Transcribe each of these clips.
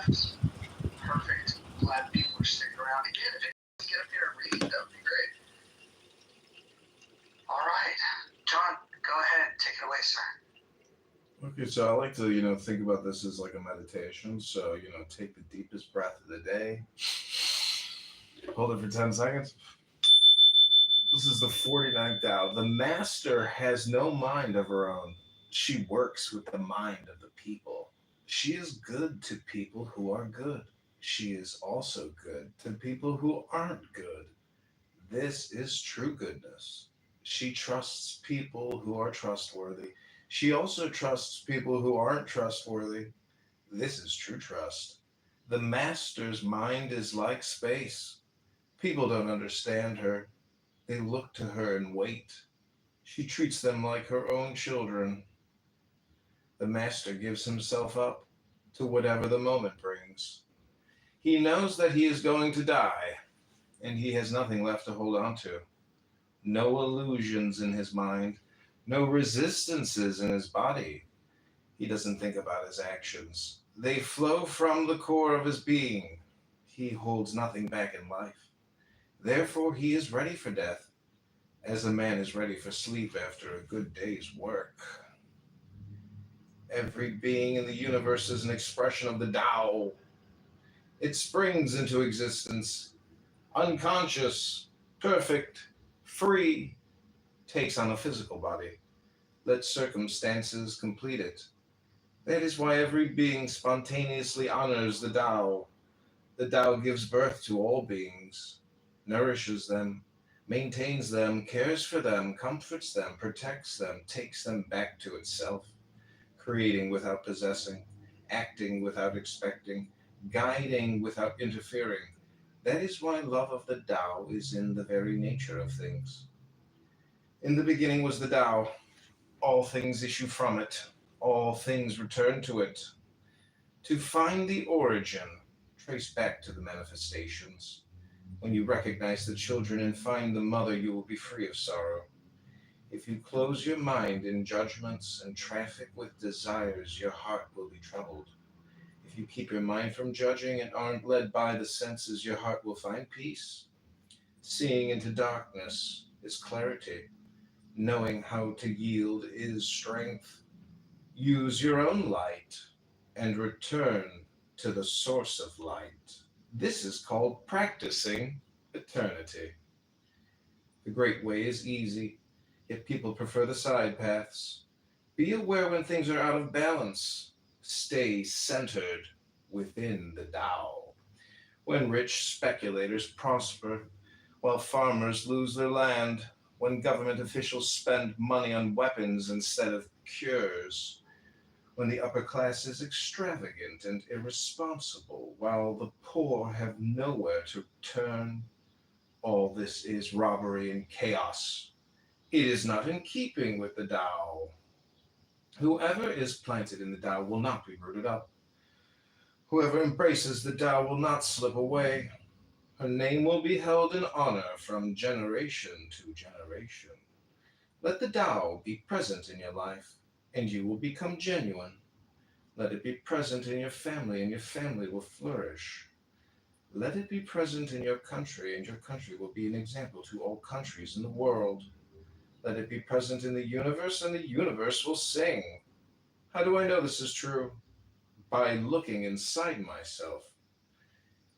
Perfect. Glad people are sticking around again. If you could get up here and read, that would be great. All right. John, go ahead. Take it away, sir. Okay, so I like to, think about this as like a meditation. So, take the deepest breath of the day, hold it for 10 seconds. This is the 49th Tao. The master has no mind of her own. She works with the mind of the people. She is good to people who are good. She is also good to people who aren't good. This is true goodness. She trusts people who are trustworthy. She also trusts people who aren't trustworthy. This is true trust. The master's mind is like space. People don't understand her. They look to her and wait. She treats them like her own children. The master gives himself up to whatever the moment brings. He knows that he is going to die, and he has nothing left to hold on to. No illusions in his mind, no resistances in his body. He doesn't think about his actions. They flow from the core of his being. He holds nothing back in life. Therefore, he is ready for death, as a man is ready for sleep after a good day's work. Every being in the universe is an expression of the Tao. It springs into existence, unconscious, perfect, free, takes on a physical body. Let circumstances complete it. That is why every being spontaneously honors the Tao. The Tao gives birth to all beings, nourishes them, maintains them, cares for them, comforts them, protects them, takes them back to itself, creating without possessing, acting without expecting, guiding without interfering. That is why love of the Tao is in the very nature of things. In the beginning was the Tao. All things issue from it. All things return to it. To find the origin, trace back to the manifestations. When you recognize the children and find the mother, you will be free of sorrow. If you close your mind in judgments and traffic with desires, your heart will be troubled. If you keep your mind from judging and aren't led by the senses, your heart will find peace. Seeing into darkness is clarity. Knowing how to yield is strength. Use your own light and return to the source of light. This is called practicing eternity. The great way is easy, yet people prefer the side paths. Be aware when things are out of balance. Stay centered within the Tao. When rich speculators prosper, while farmers lose their land, when government officials spend money on weapons instead of cures, when the upper class is extravagant and irresponsible, while the poor have nowhere to turn, all this is robbery and chaos. It is not in keeping with the Tao. Whoever is planted in the Tao will not be rooted up. Whoever embraces the Tao will not slip away. Her name will be held in honor from generation to generation. Let the Tao be present in your life, and you will become genuine. Let it be present in your family, and your family will flourish. Let it be present in your country, and your country will be an example to all countries in the world. Let it be present in the universe, and the universe will sing. How do I know this is true? By looking inside myself.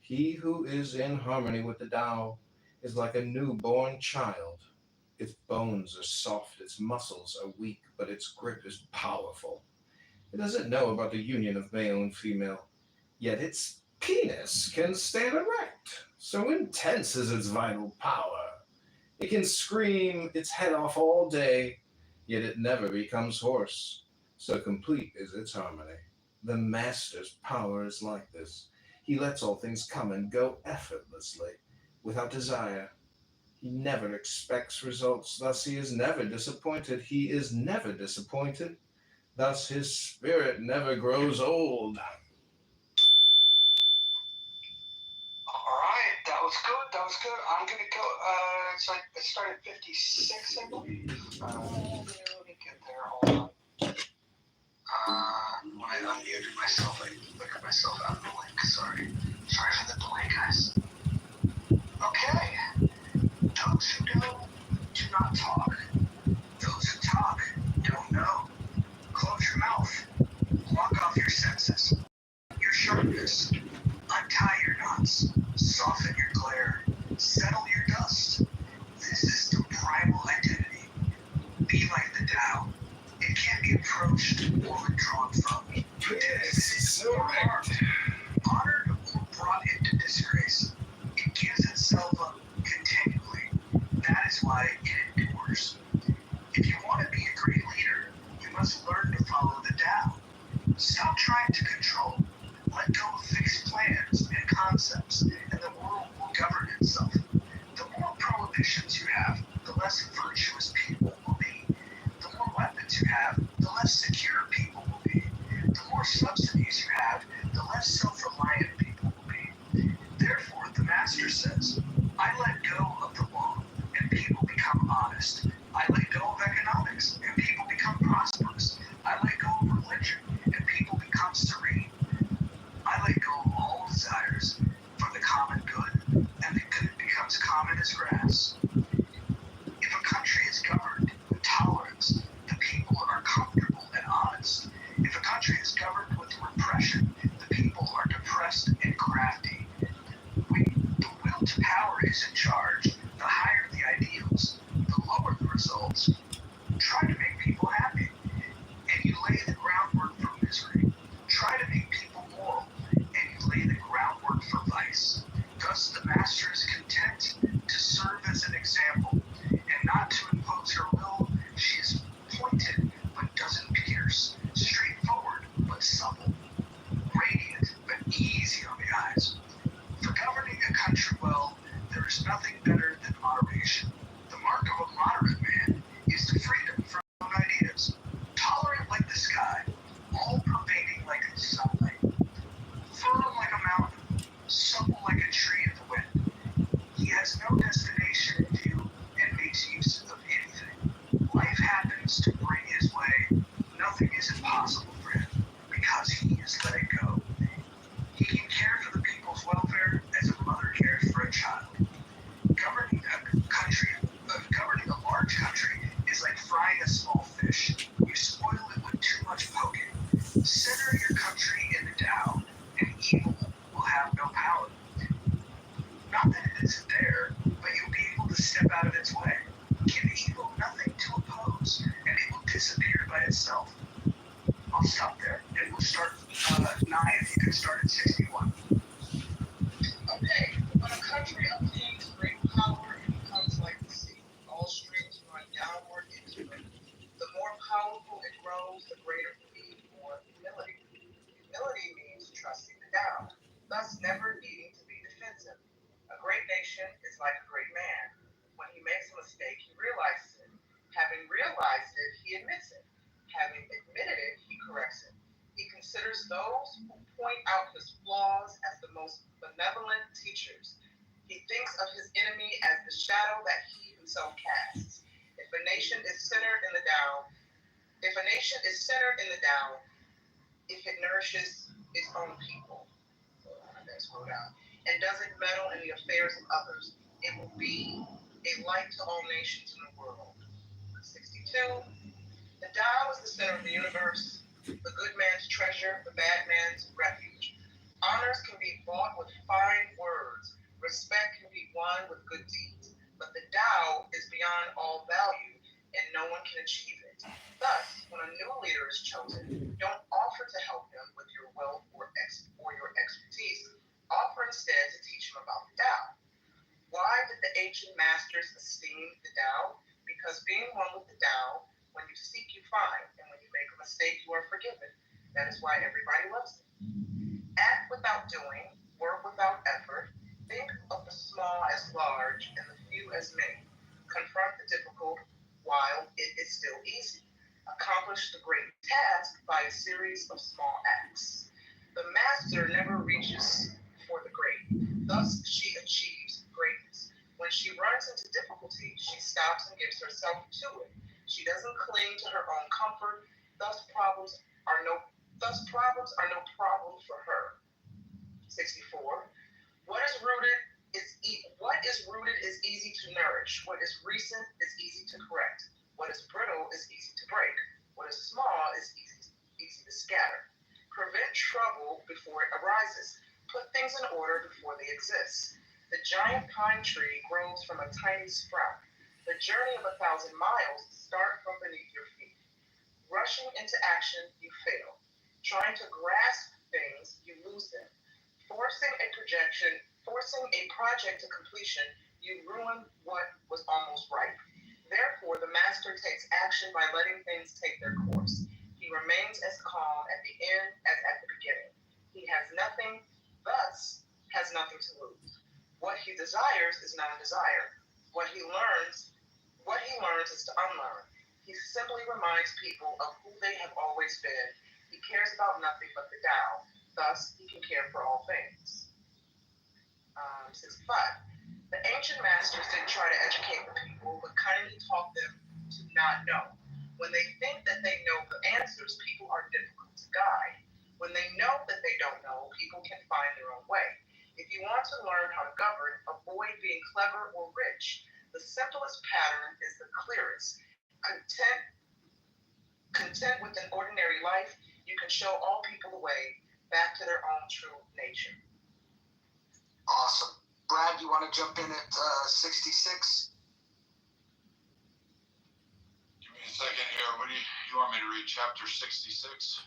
He who is in harmony with the Tao is like a newborn child. Its bones are soft, its muscles are weak, but its grip is powerful. It doesn't know about the union of male and female, yet its penis can stand erect. So intense is its vital power. It can scream its head off all day, yet it never becomes hoarse. So complete is its harmony. The master's power is like this. He lets all things come and go effortlessly, without desire. He never expects results, thus he is never disappointed. He is never disappointed, thus his spirit never grows old. All right, that was good. That was good. I'm gonna go. It's like it started 56, I believe. Let me get there. Hold on. When I unmuted myself, I flickered myself out of the link. Sorry for the delay, guys. Okay. Those who know do not talk. Those who talk don't know. Close your mouth. Block off your senses. Your sharpness. Untie your knots. Soften your glare. Settle your dust. This is the primal identity. Be like the Tao. It can't be approached or withdrawn from. This is correct. Honored or brought into disgrace. It gives itself up continually. That is why it endures. If you want to be a great leader, you must learn to follow the Tao. Stop trying to control. Let go of fixed plans and concepts, and the world will govern itself. The more prohibitions you have, the less virtuous people will be. The more weapons you have, the less secure people will be. The more subsidies you have, the less self-reliant people will be. Therefore, the master says, I let go of the law, and people become honest. I let go of economics, and people become prosperous. I let go of religion, and people become serene. I let go of all desires for the common good, and the good becomes common as grass. If a country is governed with tolerance, the people are comfortable and honest. If a country is governed with repression, the people are depressed and crafty. When the will to power is in charge, the higher the ideals, the lower the results. Try to make people happy, and you lay the groundwork for misery. Try to make people moral, and you lay the groundwork for vice. Thus the master is content to serve as an example, and not to impose her will. She is pointed, but doesn't pierce, straightforward, but supple, radiant, but easy on the eyes. For governing a country well, there is nothing better than moderation. The mark of a moderate man is the freedom from ideas, tolerant like the sky, all-pervading like the sunlight, firm like a mountain, supple like a tree in the wind. He has no destination in view and makes use of anything. Life happens to bring his way. Nothing is impossible for him because he is letting go. He can care for the people's welfare as a mother cares for a child. Governing a large country is like frying a small fish. You spoil it with too much poking. Center your country in the Tao, and evil will have no power. Not that it isn't there, but you'll be able to step out of its way. Give evil nothing to oppose, and it will disappear by itself. I'll stop there, and we'll start 9 if you can start at 61. Okay, when a country obtains great power, it becomes like the sea. All streams run downward into it. The more powerful it grows, the greater the need for humility. Humility means trusting the Tao, thus never needing to be defensive. A great nation is like a great man. When he makes a mistake, he realizes it. Having realized it, he admits it. Having admitted it, he corrects it. He considers those who point out his flaws as the most benevolent teachers. He thinks of his enemy as the shadow that he himself casts. If a nation is centered in the Tao, if a nation is centered in the Tao, if it nourishes its own people, I gotta scroll down, and doesn't meddle in the affairs of others, it will be a light to all nations in the world. 62. The Tao is the center of the universe, the good man's treasure, the bad man's refuge. Honors can be bought with fine words, respect can be won with good deeds, but the Tao is beyond all value, and no one can achieve it. Thus, when a new leader is chosen, don't offer to help him with your wealth or your expertise. Offer instead to teach him about the Tao. Why did the ancient masters esteem the Tao? Because being one with the Tao, when you seek, you find, and when you make a mistake, you are forgiven. That is why everybody loves it. Act without doing, work without effort. Think of the small as large and the few as many. Confront the difficult while it is still easy. Accomplish the great task by a series of small acts. The master never reaches for the great. Thus, she achieves greatness. When she runs into difficulty, she stops and gives herself to it. She doesn't cling to her own comfort. Thus, are no problems for her. 64. easy to nourish. What is recent is easy to correct. What is brittle is easy to break. What is small is easy to scatter. Prevent trouble before it arises. Put things in order before they exist. The giant pine tree grows from a tiny sprout. The journey of 1,000 miles starts from beneath your feet. Rushing into action, you fail. Trying to grasp things, you lose them. Forcing a project to completion, you ruin what was almost right. Therefore, the master takes action by letting things take their course. He remains as calm at the end as at the beginning. He has nothing, thus has nothing to lose. What he desires is not a desire. What he learns, what he learns is to unlearn. He simply reminds people of who they have always been. He cares about nothing but the Tao. Thus, he can care for all things. 65. The ancient masters didn't try to educate the people, but kindly taught them to not know. When they think that they know the answers, people are difficult to guide. When they know that they don't know, people can find their own way. If you want to learn how to govern, avoid being clever or rich. The simplest pattern is the clearest. Content with an ordinary life, you can show all people the way back to their own true nature. Awesome. Brad, you want to jump in at 66? Give me a second here. What do you want me to read? Chapter 66?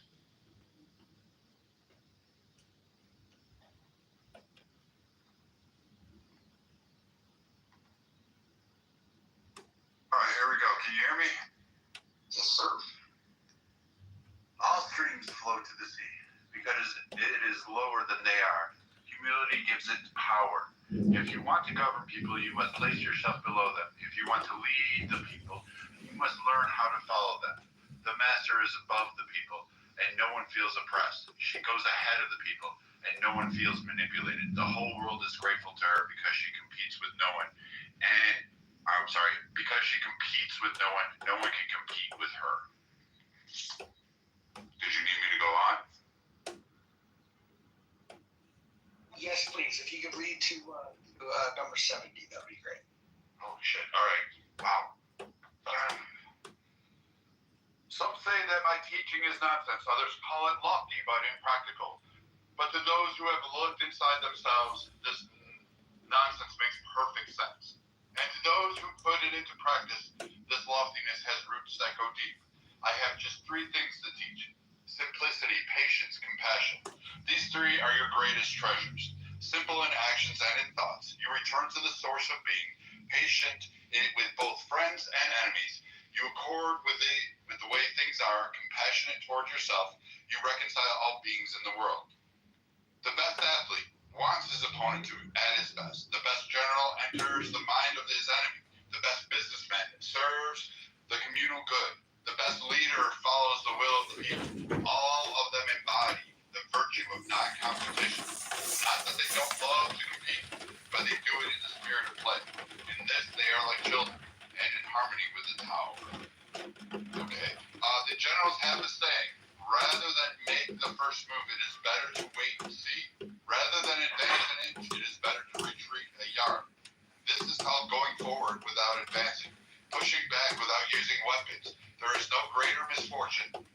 All right, here we go. Can you hear me? Yes, sir. All streams flow to the sea because it is lower than they are. Humility gives it power. If you want to govern people, you must place yourself below them. If you want to lead the people, you must learn how to follow them. The master is above the people, and no one feels oppressed. She goes ahead of the people, and no one feels manipulated. The whole world is grateful to her because she competes with no one. Because she competes with no one can compete with her. Did you need me to go on? Yes, please. If you could read to number 70, that would be great. Oh, shit. All right. Wow. Some say that my teaching is nonsense. Others call it lofty but impractical. But to those who have looked inside themselves, this nonsense makes perfect sense. And to those who put it into practice, this loftiness has roots that go deep. I have just 3 things to teach: simplicity, patience, compassion. These 3 are your greatest treasures. Simple in actions and in thoughts. You return to the source of being, patient with both friends and enemies. You accord with the way things are, compassionate toward yourself. You reconcile all beings in the world. The best athlete wants his opponent to at his best. The best general enters the mind of his enemy. The best businessman serves the communal good. The best leader follows the will of the people. All of them embody the virtue of non-competition. Not that they don't love to compete, but they do it in the spirit of play. In this, they are like children, and in harmony with the Tao. Okay. The generals have a saying: rather than make the first move, it is better to wait and see. Rather than advance an inch, it is better to retreat a yard. This is called going forward without advancing, pushing back without using weapons. There is no greater misfortune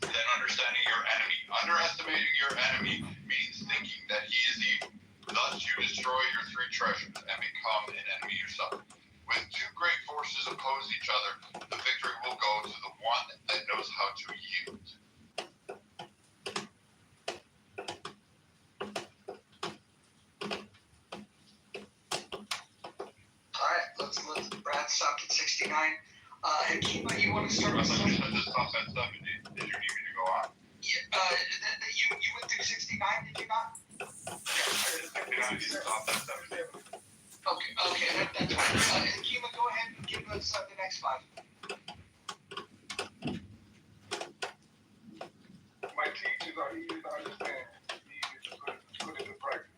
than understanding your enemy. Underestimating your enemy means thinking that he is evil. Thus, you destroy your 3 treasures and become an enemy yourself. When 2 great forces oppose each other, the victory will go to the one that knows how to yield. All right, let's Brad stopped at 69. And Kima, you want to start I with thought you 70? said to stop at 70. Did you need me to go on? Yeah, you went through 69, did you not? Yeah, I need to stop at 70. Okay, that's fine. And Kima, go ahead and give us the next 5. My teachings are easy to understand, easy to put into practice.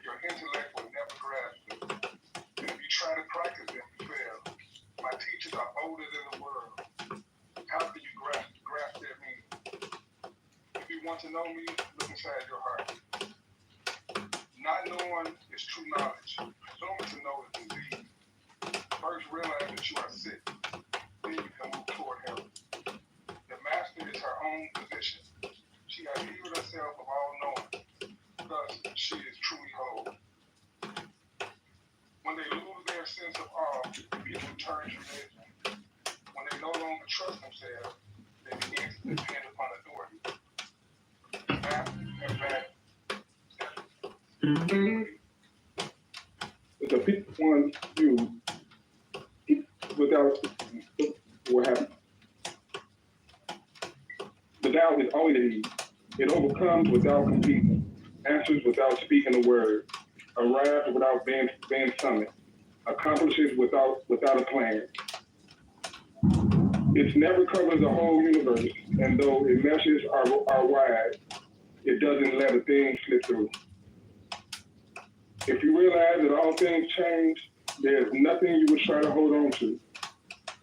Your intellect will never grasp them. And if you try to practice them, you fail. My teachings are older than the world. How can you grasp their meaning? If you want to know me, look inside your heart. Not knowing is true knowledge. Presuming to know is disease. first realize that you are sick, then you can move toward health. The master is her own physician. She has healed herself of all knowing. Thus, she is truly whole. When they lose their sense of awe, people turn to religion. When they no longer trust themselves, they begin to depend upon authority. That and that. The people want you without what happened. The doubt is always easy. It overcomes without competing, answers without speaking a word, arrives without being summoned, accomplishes without a plan. It never covers the whole universe, and though its meshes are wide, it doesn't let a thing slip through. If you realize that all things change, there's nothing you would try to hold on to.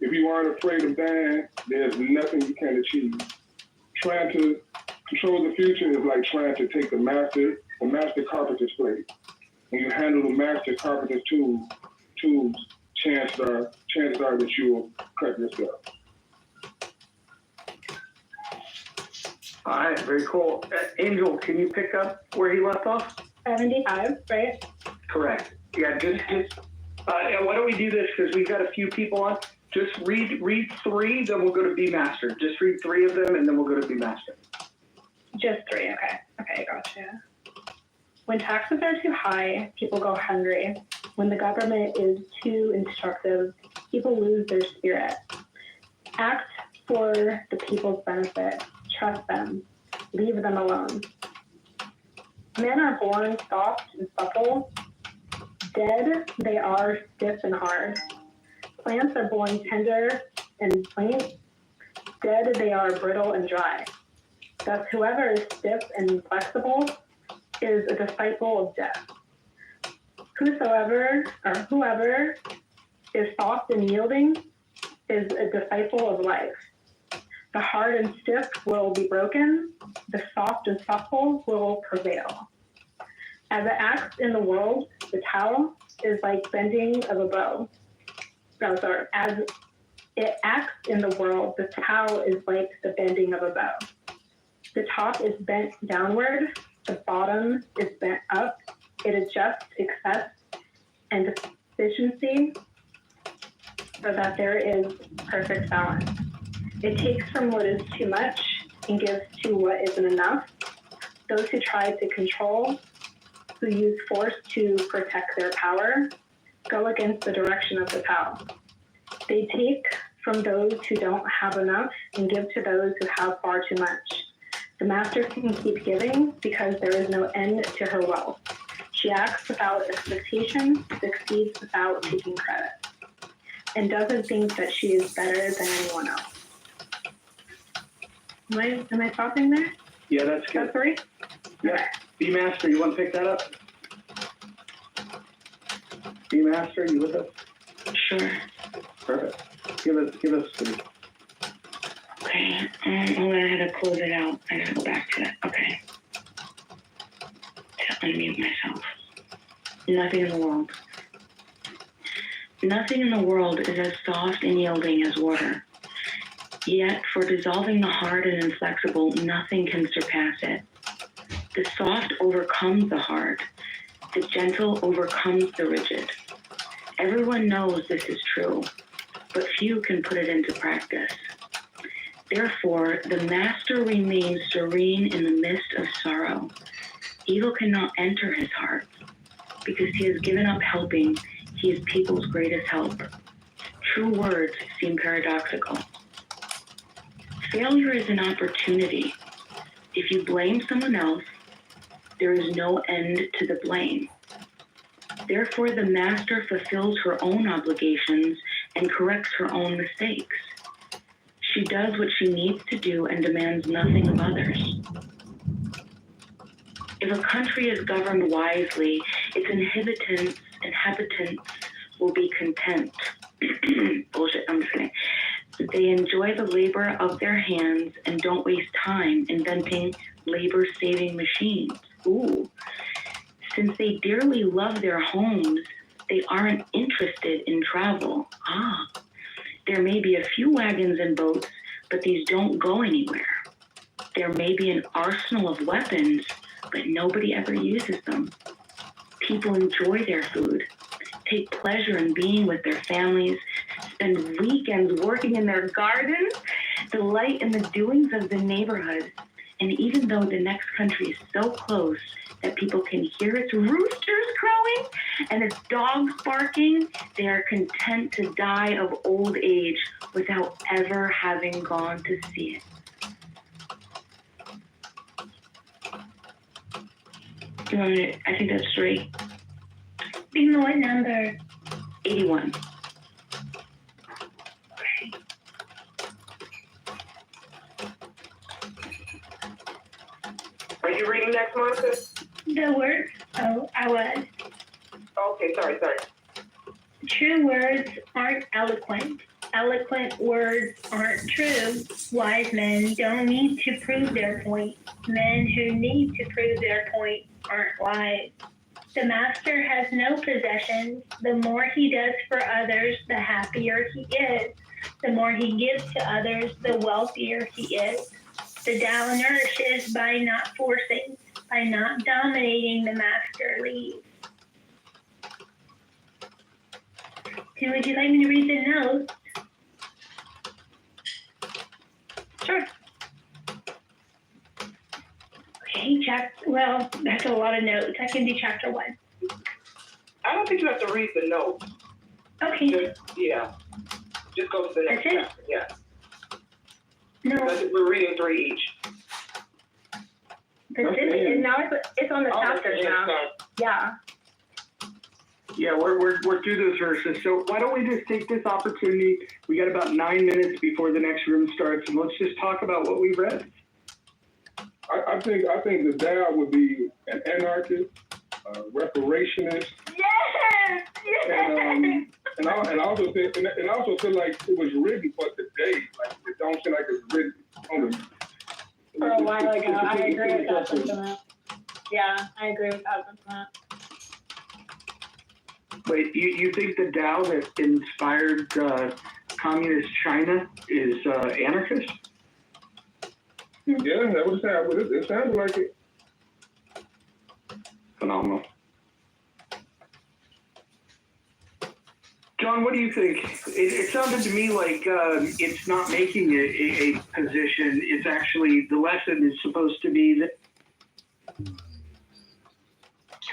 If you aren't afraid of dying, there's nothing you can't achieve. Trying to control the future is like trying to take the master carpenter's place. When you handle the master carpenter's tools, chances are that you will cut yourself. All right, very cool. Angel, can you pick up where he left off? 75, right? Correct. Yeah, just why don't we do this, because we've got a few people on. Just read 3, then we'll go to B Master. Just read 3 of them, and then we'll go to B Master. Just 3, okay. Okay, gotcha. When taxes are too high, people go hungry. When the government is too instructive, people lose their spirit. Act for the people's benefit. Trust them. Leave them alone. Men are born soft and supple. Dead, they are stiff and hard. Plants are born tender and plain. Dead, they are brittle and dry. Thus, whoever is stiff and flexible is a disciple of death. Whoever is soft and yielding is a disciple of life. The hard and stiff will be broken. The soft and supple will prevail. As it acts in the world, the towel is like bending of a bow. As it acts in the world, the towel is like the bending of a bow. The top is bent downward. The bottom is bent up. It adjusts excess and deficiency so that there is perfect balance. It takes from what is too much and gives to what isn't enough. Those who try to control, who use force to protect their power, go against the direction of the towel. They take from those who don't have enough and give to those who have far too much. The master can keep giving because there is no end to her wealth. She acts without expectation, succeeds without taking credit, and doesn't think that she is better than anyone else. Am I stopping there? Yeah, that's good. That's 3? Yeah. Okay. B Master, you want to pick that up? B Master, you with us? Sure. Perfect. Give us 3. Okay. I'm gonna have to close it out. I gotta go back to it. Okay. To unmute myself. Nothing in the world. Nothing in the world is as soft and yielding as water. Yet, for dissolving the hard and inflexible, nothing can surpass it. The soft overcomes the hard. The gentle overcomes the rigid. Everyone knows this is true, but few can put it into practice. Therefore, the master remains serene in the midst of sorrow. Evil cannot enter his heart, because he has given up helping. He is people's greatest help. True words seem paradoxical. Failure is an opportunity. If you blame someone else, there is no end to the blame. Therefore, the master fulfills her own obligations and corrects her own mistakes. She does what she needs to do and demands nothing of others. If a country is governed wisely, its inhabitants will be content. Bullshit, I'm just kidding. They enjoy the labor of their hands and don't waste time inventing labor-saving machines. Ooh. Since they dearly love their homes, They aren't interested in travel. There may be a few wagons and boats, but these don't go anywhere. There may be an arsenal of weapons, but nobody ever uses them. People enjoy their food, take pleasure in being with their families, spend weekends working in their gardens, delight in the doings of the neighborhood. And even though the next country is so close that people can hear its roosters crowing and its dogs barking, they are content to die of old age without ever having gone to see it. I think that's 3. Do you know what number? 81. Are you reading next, Monica? The word? Oh, I was. Okay, sorry. True words aren't eloquent. Eloquent words aren't true. Wise men don't need to prove their point. Men who need to prove their point aren't wise. The master has no possessions. The more he does for others, the happier he is. The more he gives to others, the wealthier he is. The Tao nourishes by not forcing, by not dominating, the master leads. So would you like me to read the notes? Sure. Okay, well, that's a lot of notes. I can do chapter 1. I don't think you have to read the notes. Okay. Just go to the next That's it? chapter. Yeah. No, We're reading 3 each. that's it. And now it's on the chapters now. Yeah. Yeah, we're through those verses. So why don't we just take this opportunity? We got about 9 minutes before the next room starts, and let's just talk about what we read. I think the Tao would be an anarchist, reparationist, Yes! and I also feel like it was written for today. Like it don't seem like it's written on the. For a while ago, I agree with that sentiment. Yeah, I agree with that sentiment. Wait, you think the Tao that inspired communist China is anarchist? Yeah, that would sound. It sounds like it. Phenomenal. John, what do you think? It sounded to me like it's not making a position. It's actually, the lesson is supposed to be that. You're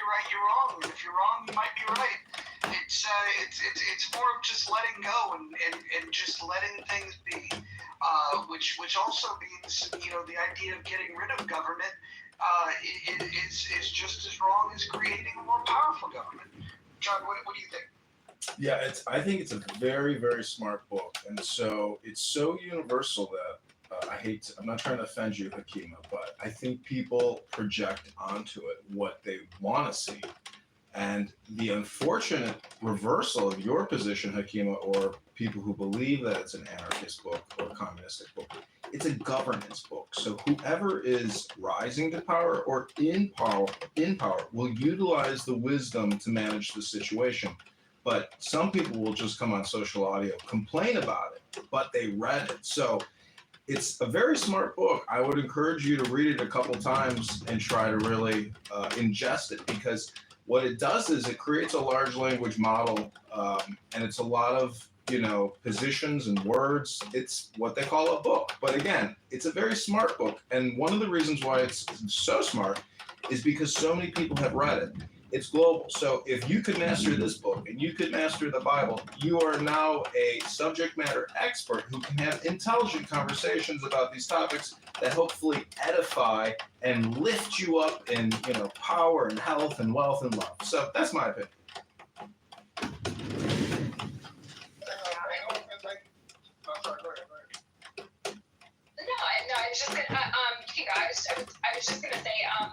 right, you're wrong. And if you're wrong, you might be right. It's more of just letting go and just letting things be, which also means, the idea of getting rid of government is just as wrong as creating a more powerful government. John, what do you think? Yeah, I think it's a very, very smart book, and so it's so universal that I'm not trying to offend you, Hakima, but I think people project onto it what they want to see. And the unfortunate reversal of your position, Hakima, or people who believe that it's an anarchist book or a communistic book, it's a governance book. So whoever is rising to power or in power will utilize the wisdom to manage the situation. But some people will just come on social audio, complain about it, but they read it. So it's a very smart book. I would encourage you to read it a couple times and try to really ingest it, because what it does is it creates a large language model, and it's a lot of, positions and words. It's what they call a book. But again, it's a very smart book. And one of the reasons why it's so smart is because so many people have read it. It's global. So if you could master this book and you could master the Bible, you are now a subject matter expert who can have intelligent conversations about these topics that hopefully edify and lift you up in, power and health and wealth and love. So that's my opinion. No, I was just gonna, hey guys, I was just gonna say, I'm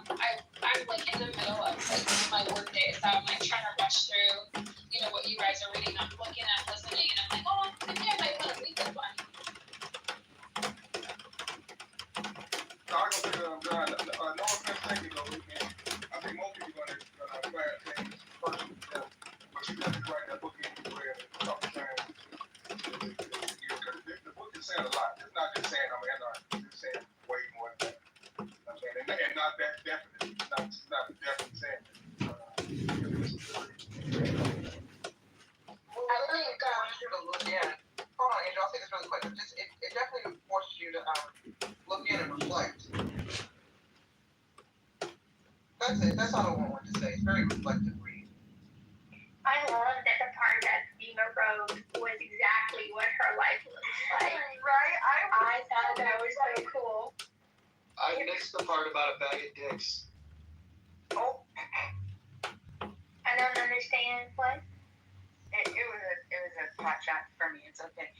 like in the middle of like my work day, so I'm like trying to rush through, what you guys are reading. I'm looking at, listening, and I'm like, oh, maybe I might want to read this one. No offense taken though, I think most people gonna bad things first, but you got not definitely saying that. I think, forces you to look in. Hold on, Angel, I'll say this really quick. It definitely forces you to look in and reflect. That's it. That's all I wanted to say. It's very reflective read. I love that the part that Dina wrote was exactly what her life looks like. Right? I thought that was so cool. I missed the part about a bag of dicks. Oh, I don't understand what. It was a hot shot for me. It's okay.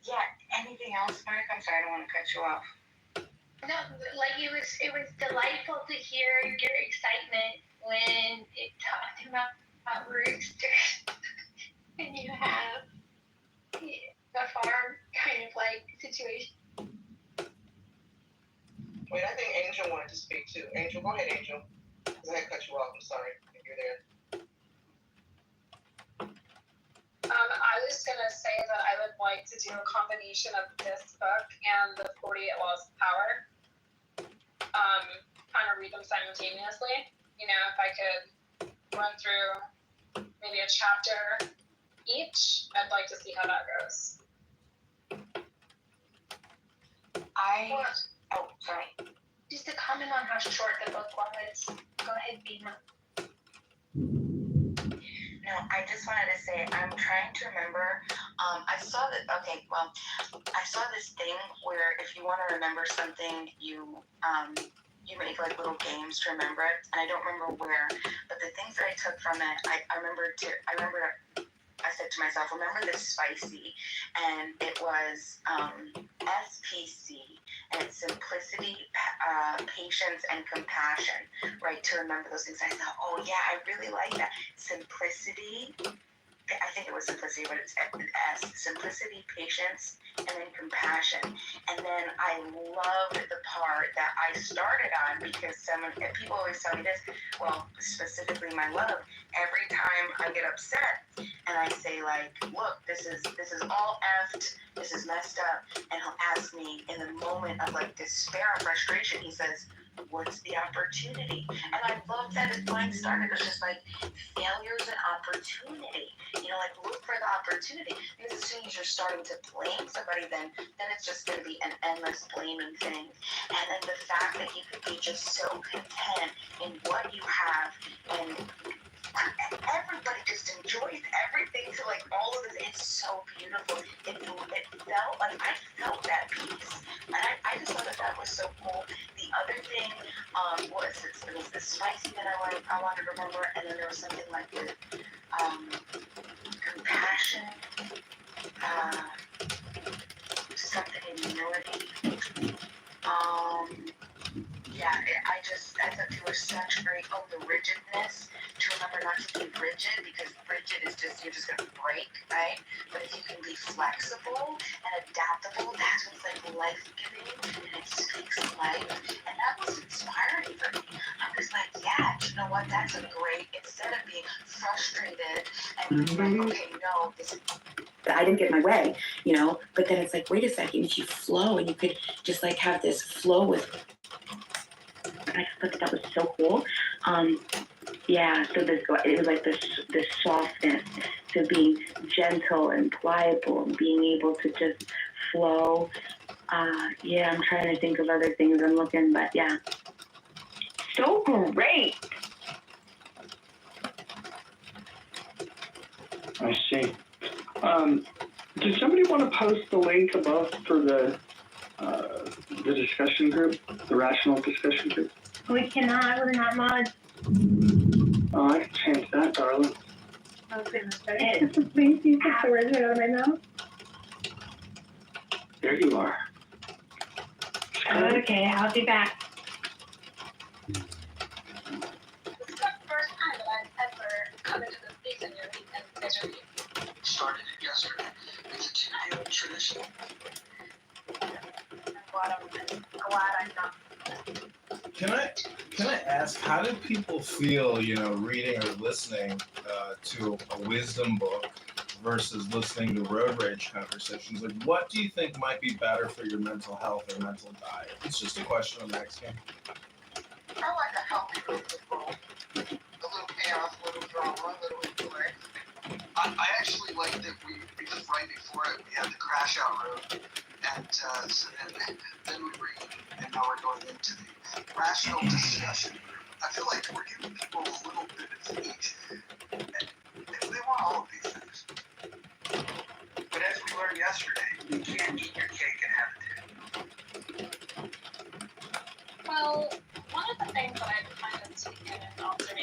Yeah. Anything else, Mark? I'm sorry, I don't want to cut you off. No, like it was delightful to hear your excitement when it talked about roosters and you have a farm kind of like situation. wait, I think Angel wanted to speak too. Angel, go ahead, Angel. Because I had cut you off. I'm sorry if you're there. I was gonna say that I would like to do a combination of this book and the 48 Laws of Power. Kind of read them simultaneously. You know, if I could run through maybe a chapter each, I'd like to see how that goes. Oh, sorry. Just to comment on how short the book was. Go ahead, Dina. No, I just wanted to say I'm trying to remember. I saw this thing where if you want to remember something, you make like little games to remember it, and I don't remember where, but the things that I took from it, I remember I said to myself, remember this spicy, and it was SPC, and it's simplicity, patience, and compassion, right? To remember those things. I thought, oh yeah, I really like that. Simplicity, I think it was simplicity, but it's S. Simplicity, patience, and then compassion. And then I loved the part that I started on because people always tell me this, well, specifically my love, every time I get upset and I say like, look, this is all effed, this is messed up, and he'll ask me in the moment of like despair and frustration, he says, what's the opportunity? And I love that his mind started. It was just like, failure's an opportunity. You know, like look for the opportunity. Because as soon as you're starting to blame somebody, then it's just going to be an endless blaming thing. And then the fact that you could be just so content in what you have, and everybody just enjoys everything to like all of this. It's so beautiful. It felt like I felt that peace. And I just thought that was so cool. The other thing it was the spicy that I wanted to remember, and then there was something like the compassion, something in humility. I thought they were such great. Oh, the rigidness. To remember not to be rigid, because rigid is you're just gonna break, right? But if you can be flexible and adaptable, that's what's like life-giving, and it speaks life. And that was inspiring for me. I was like, yeah, you know what? That's a great. Instead of being frustrated and like, okay, no, I didn't get my way, you know. But then it's like, wait a second, if you flow and you could just like have this flow with. I just thought that was so cool. Yeah, so it was like this softness to being gentle and pliable and being able to just flow. Yeah, I'm trying to think of other things I'm looking, but yeah. So great. I see. Does somebody want to post the link above for the discussion group, the rational discussion group? We cannot. We're not mods. Oh, I can change that, darling. I was going to say. Please use the words out of my mouth. There you are. Okay, I'll be back. This is the first time that I've ever come into the space and you're Started it yesterday. It's a two-day tradition. I'm glad I'm not. Can I ask, how do people feel, reading or listening to a wisdom book versus listening to road rage conversations? Like, what do you think might be better for your mental health or mental diet? It's just a question I'm asking. I like a health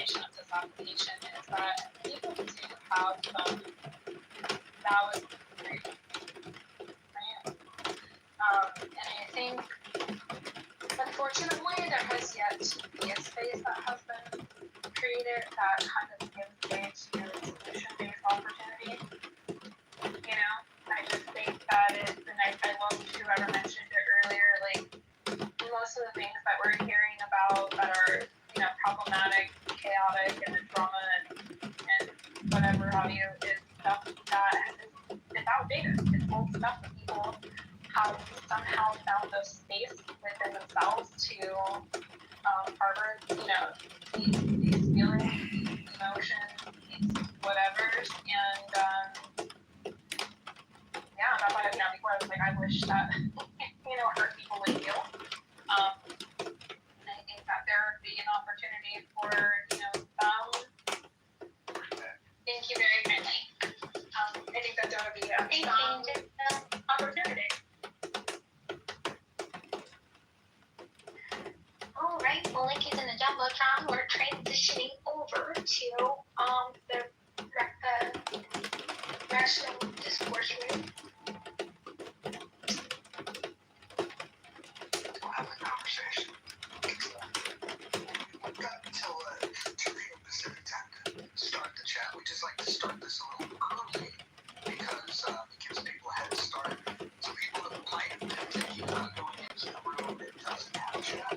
explanation of this application is that people do have some valid reasons, right? And I think, unfortunately, there has yet to be a space that has been created that kind of gives way to solution-based opportunity. You know, I just think that is, and I love whoever mentioned it earlier, like, most of the things that we're hearing about that are, you know, problematic, chaotic, and the drama and whatever have you is stuff that is outdated. It's old stuff that people have somehow found a space within themselves to harbor, you know, these feelings, these emotions, these whatevers, and yeah, that's why before I was like, I wish that, you know, hurt people would heal. I think that there would be an opportunity for, you know, thank you very kindly. I think that there would be an opportunity. All right, well, like it's in the Jumbotron, we're transitioning over to the rational discourse room. We'll have a conversation. We've got until 2 p.m. Pacific time to start the chat. We just like to start this a little early because it gives people a head start. So people that might have been thinking about going into the room that doesn't have chat,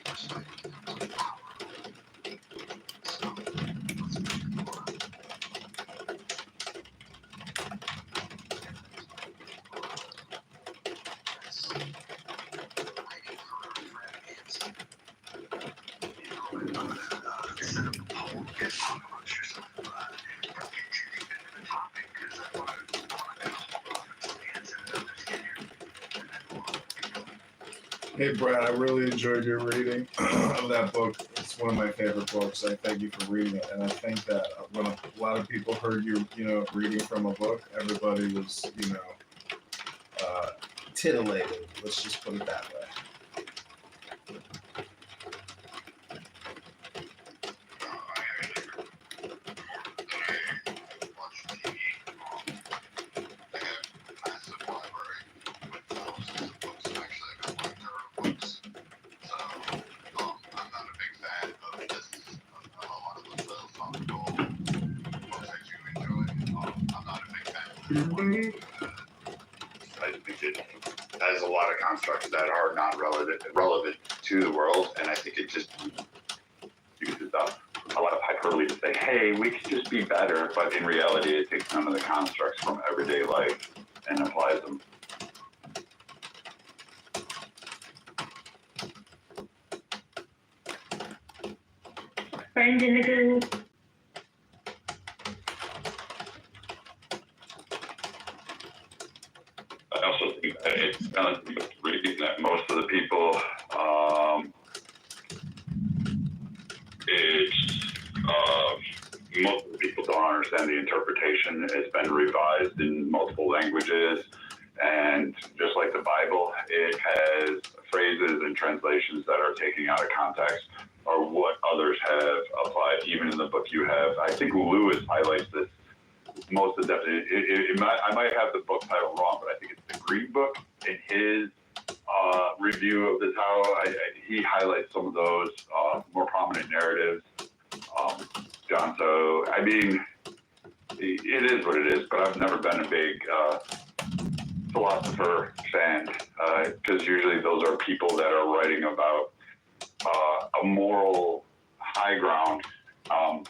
just like to power. So let's make it more. Waiting for our friend Nancy. And I'm gonna set up a poll. You guys talk amongst yourself. Don't get too deep into the topic because I want to kind of hold off until Nancy and others get here. And then we'll get going. Hey, Brad, I really enjoyed your reading of that book. It's one of my favorite books. I thank you for reading it. And I think that when a lot of people heard you, reading from a book, everybody was, titillated. Let's just put it that way. I think it has a lot of constructs that are not relevant to the world, and I think it just uses up a lot of hyperbole to say, hey, we could just be better, but in reality it takes some of the constructs from everyday life and applies them. Friend in the group. I also think that it's reading that most of the people, most of the people don't understand the interpretation. It's been revised in multiple languages, and just like the Bible, it has phrases and translations that are taken out of context or what others have applied. Even in the book you have, I think Lewis highlights this most of the depth. I might have the book title wrong, but I think it's the Green Book. In his review of the Tao, he highlights some of those more prominent narratives. John, so I mean, it is what it is, but I've never been a big philosopher fan, because usually those are people that are writing about a moral high ground,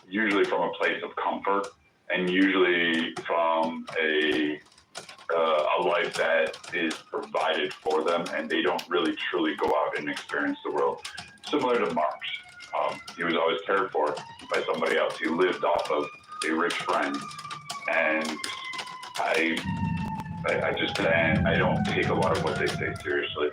usually from a place of comfort, and usually from a life that is provided for them, and they don't really truly go out and experience the world. Similar to Marx, he was always cared for by somebody else. He lived off of a rich friend, and I don't take a lot of what they say seriously.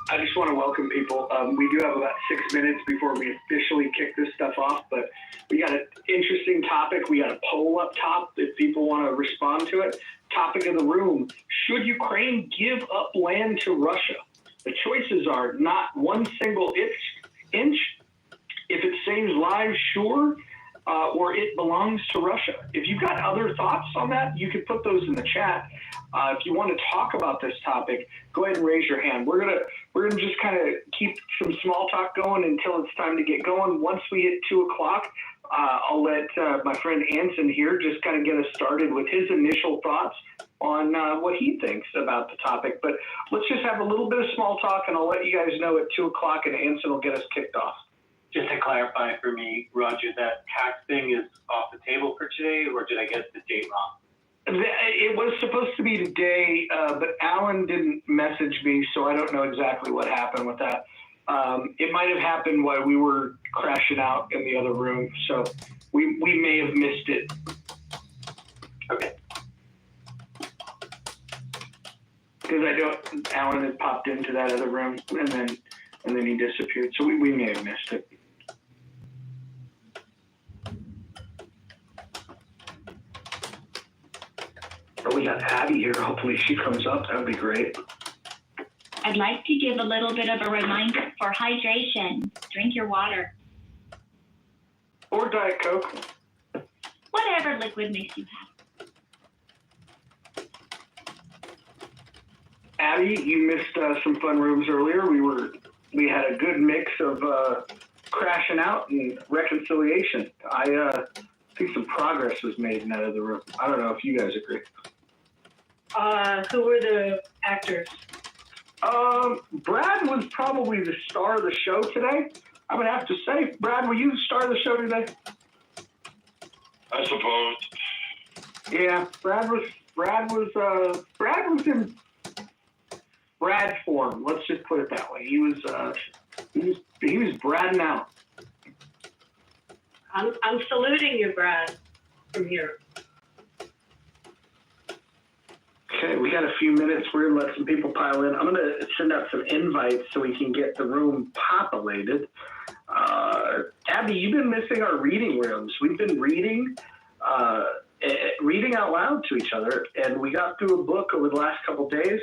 I just want to welcome people. We do have about 6 minutes before we officially kick this stuff off, but we got an interesting topic. We got a poll up top if people want to respond to it. Topic of the room: should Ukraine give up land to Russia? The choices are not one single inch, 5 sure, or it belongs to Russia. If you've got other thoughts on that, you can put those in the chat. If you want to talk about this topic, go ahead and raise your hand. We're gonna just kind of keep some small talk going until it's time to get going. Once we hit 2 o'clock, I'll let my friend Anson here just kind of get us started with his initial thoughts on what he thinks about the topic. But let's just have a little bit of small talk, and I'll let you guys know at 2 o'clock, and Anson will get us kicked off. Just to clarify for me, Roger, that tax thing is off the table for today, or did I get the date wrong? It was supposed to be today, but Alan didn't message me, so I don't know exactly what happened with that. It might have happened while we were crashing out in the other room, so we may have missed it. Okay. Because Alan had popped into that other room and then he disappeared, so we may have missed it. But we got Abby here. Hopefully she comes up. That would be great. I'd like to give a little bit of a reminder for hydration. Drink your water. Or Diet Coke. Whatever liquid makes you happy. Abby, you missed some fun rooms earlier. We had a good mix of crashing out and reconciliation. I think some progress was made in that other room. I don't know if you guys agree. Who were the actors? Brad was probably the star of the show today. I would have to say, Brad, were you the star of the show today? I suppose. Yeah, Brad was in Brad form. Let's just put it that way. He was Brading out. I'm saluting you, Brad, from here. Okay, we got a few minutes. We're going to let some people pile in. I'm going to send out some invites so we can get the room populated. Abby, you've been missing our reading rooms. We've been reading out loud to each other, and we got through a book over the last couple days.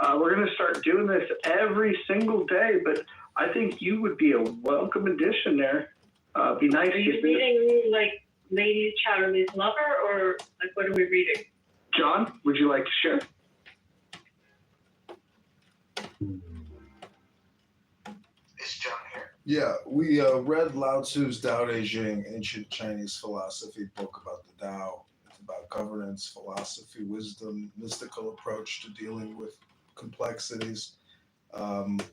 We're going to start doing this every single day, but I think you would be a welcome addition there. Be nice. Are you reading like Lady Chatterley's Lover, or like what are we reading? John, would you like to share? Is John here? Yeah, we read Lao Tzu's Tao Te Ching, ancient Chinese philosophy book about the Tao. It's about governance, philosophy, wisdom, mystical approach to dealing with complexities.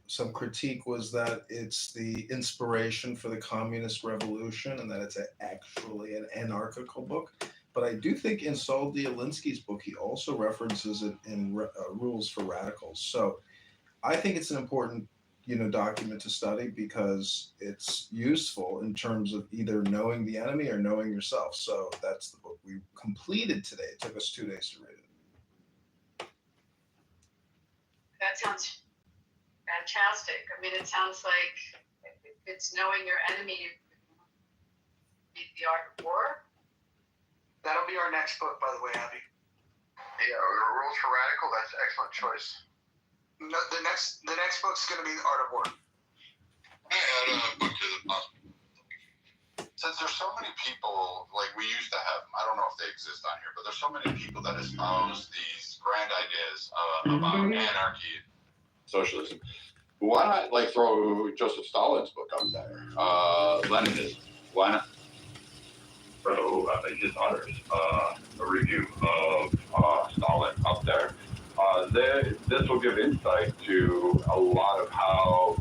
Some critique was that it's the inspiration for the communist revolution and that it's actually an anarchical book. But I do think in Saul Dialinsky's book, he also references it in Rules for Radicals. So I think it's an important, document to study because it's useful in terms of either knowing the enemy or knowing yourself. So that's the book we completed today. It took us 2 days to read it. That sounds fantastic. I mean, it sounds like it's knowing your enemy, the art of war. That'll be our next book, by the way, Abby. Yeah, Rules for Radical, that's an excellent choice. No, the next book's going to be The Art of War. I add a book to the possible. Since there's so many people, like we used to have, I don't know if they exist on here, but there's so many people that espouse these grand ideas about anarchy, Socialism. Why not throw Joseph Stalin's book up there? Leninism. Why not? So his honors, a review of Stalin up there. This will give insight to a lot of how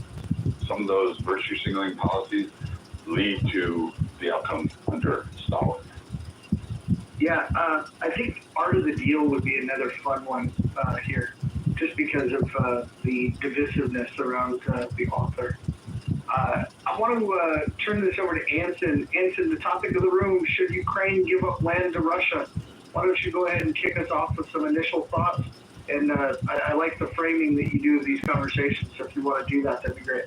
some of those virtue signaling policies lead to the outcomes under Stalin. Yeah, I think Art of the Deal would be another fun one here, just because of the divisiveness around the author. I want to turn this over to Anson. Anson, the topic of the room, should Ukraine give up land to Russia? Why don't you go ahead and kick us off with some initial thoughts? And I like the framing that you do of these conversations, so if you want to do that, that'd be great.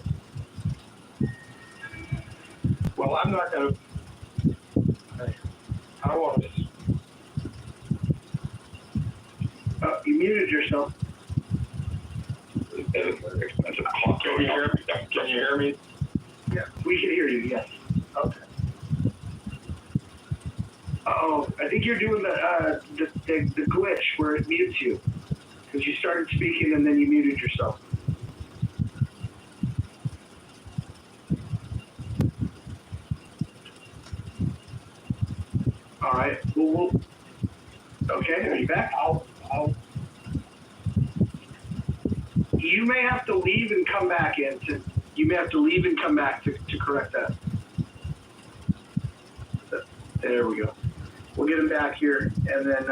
Well, I'm not going to. I don't want to. You muted yourself. Expensive clock. Can you hear me? Yeah, we can hear you, yes. Okay. Oh, I think you're doing the glitch where it mutes you because you started speaking and then you muted yourself. All right. Well, okay. Are you back? You may have to leave and come back in. You may have to leave and come back to correct that. There we go. We'll get him back here, and then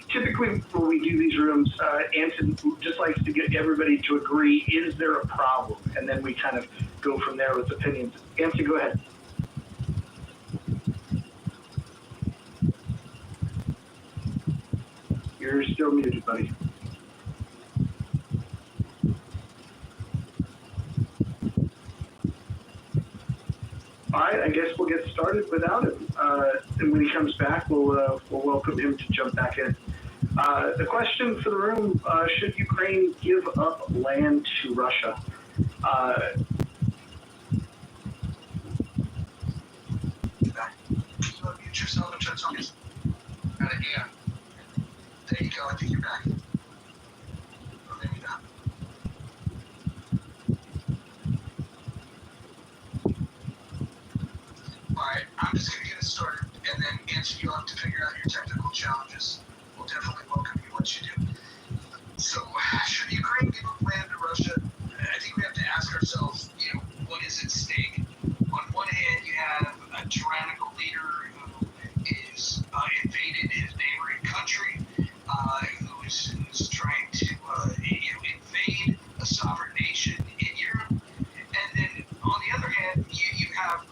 typically when we do these rooms, Anson just likes to get everybody to agree, is there a problem? And then we kind of go from there with opinions. Anson, go ahead. You're still muted, buddy. All right, I guess we'll get started without him. And when he comes back, we'll welcome him to jump back in. The question for the room, should Ukraine give up land to Russia? Mute yourself and try to talk. Yeah. There you go. I think you're back. Or maybe not. Alright, I'm just going to get it started, and then Anson, you'll have to figure out your technical challenges. We'll definitely welcome you once you do. So, should Ukraine give up land to Russia? I think we have to ask ourselves, what is at stake? On one hand, you have a tyrannical leader who is invaded his neighboring country, who's trying to invade a sovereign nation in Europe. And then on the other hand, you have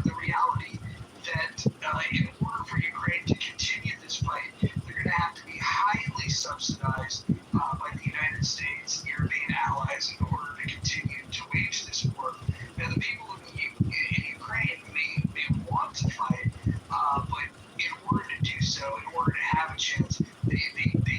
the reality that in order for Ukraine to continue this fight, they're going to have to be highly subsidized by the United States, European allies, in order to continue to wage this war. Now, the people in Ukraine may want to fight, but in order to do so, in order to have a chance, they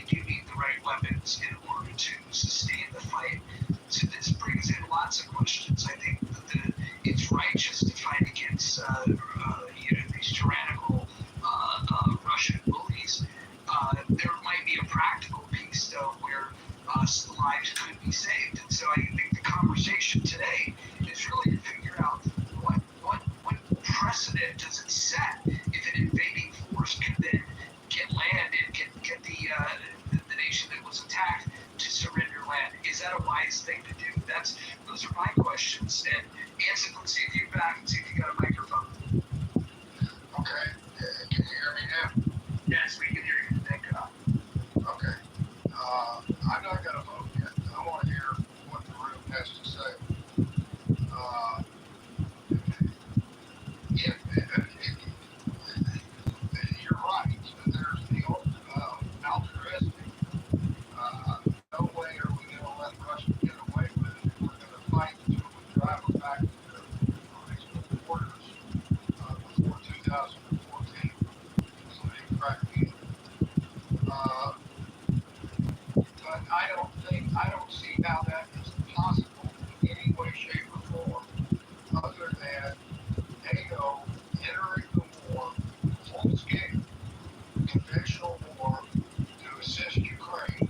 do need the right weapons in order to sustain the fight. So this brings in lots of questions. I think that it's righteous to fight against these tyrannical Russian bullies. There might be a practical piece, though, where lives could be saved. And so I think the conversation today is really to figure out what precedent does it set if an invading force can then get land and get the nation that was attacked to surrender land. Is that a wise thing to do? Those are my questions. And Anson, let's see if you're back and see if you got a microphone. Okay. Can you hear me now? Yes, we can hear you. Thank God. Okay. I'm not going to vote yet. I want to hear what the room has to say. You're right. There's the old altruistic. No way are we going to let Russia get away with it. We're going to fight until we drive them back to their original borders before 2014, including Crimea. But I don't see how that is possible in any way, shape, or form, other than NATO entering the war full scale, conventional war, to assist Ukraine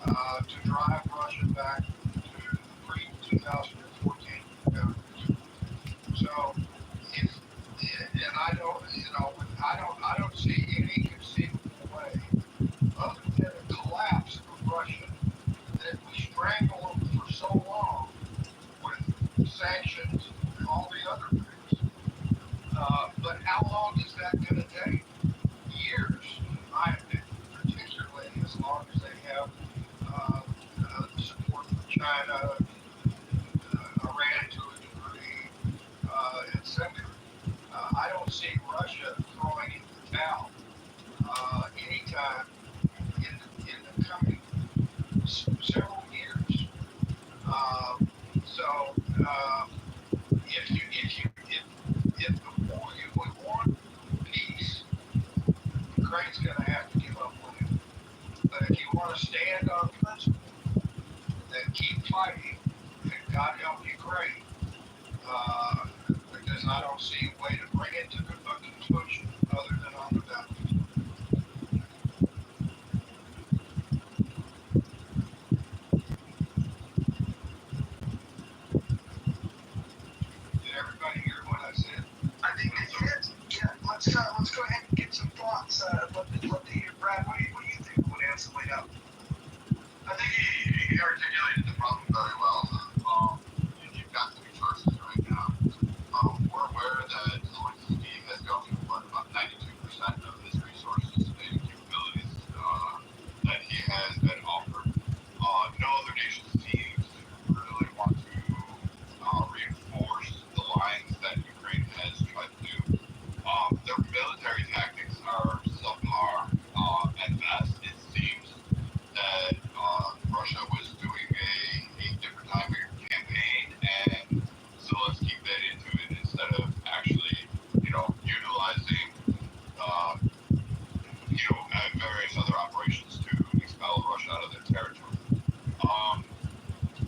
to drive Russia back to pre-2014 boundaries. So, I don't see any conceivable way other than a collapse of Russia that we strangle them for so long with sanctions and all the other things. But how long is that going to take? Years, in my opinion, particularly as long as they have support from China, Iran to a degree, etc. I don't see Russia throwing in the towel anytime in the coming several years. If we want peace, Ukraine's going to have to give up land. But if you want to stand on principle, then keep fighting, and God help Ukraine. Because and I don't see a way to bring it to conclusion other than on the ballot. Did everybody hear what I said? I think they did. Yeah, let's go ahead and get some thoughts. Love to hear, Brad. What do you think would answer laid out? I think he articulated the problem very well. You've got two choices right now. We're aware that Zelensky has gone through about 92% of his resources and capabilities that he has been offered. No other nation seems to really want to reinforce the lines that Ukraine has tried to do. Their military tactics are subpar at best. It seems that Russia was doing a different type of campaign, and Zelensky bit into it instead of actually, utilizing, various other operations to expel Russia out of their territory.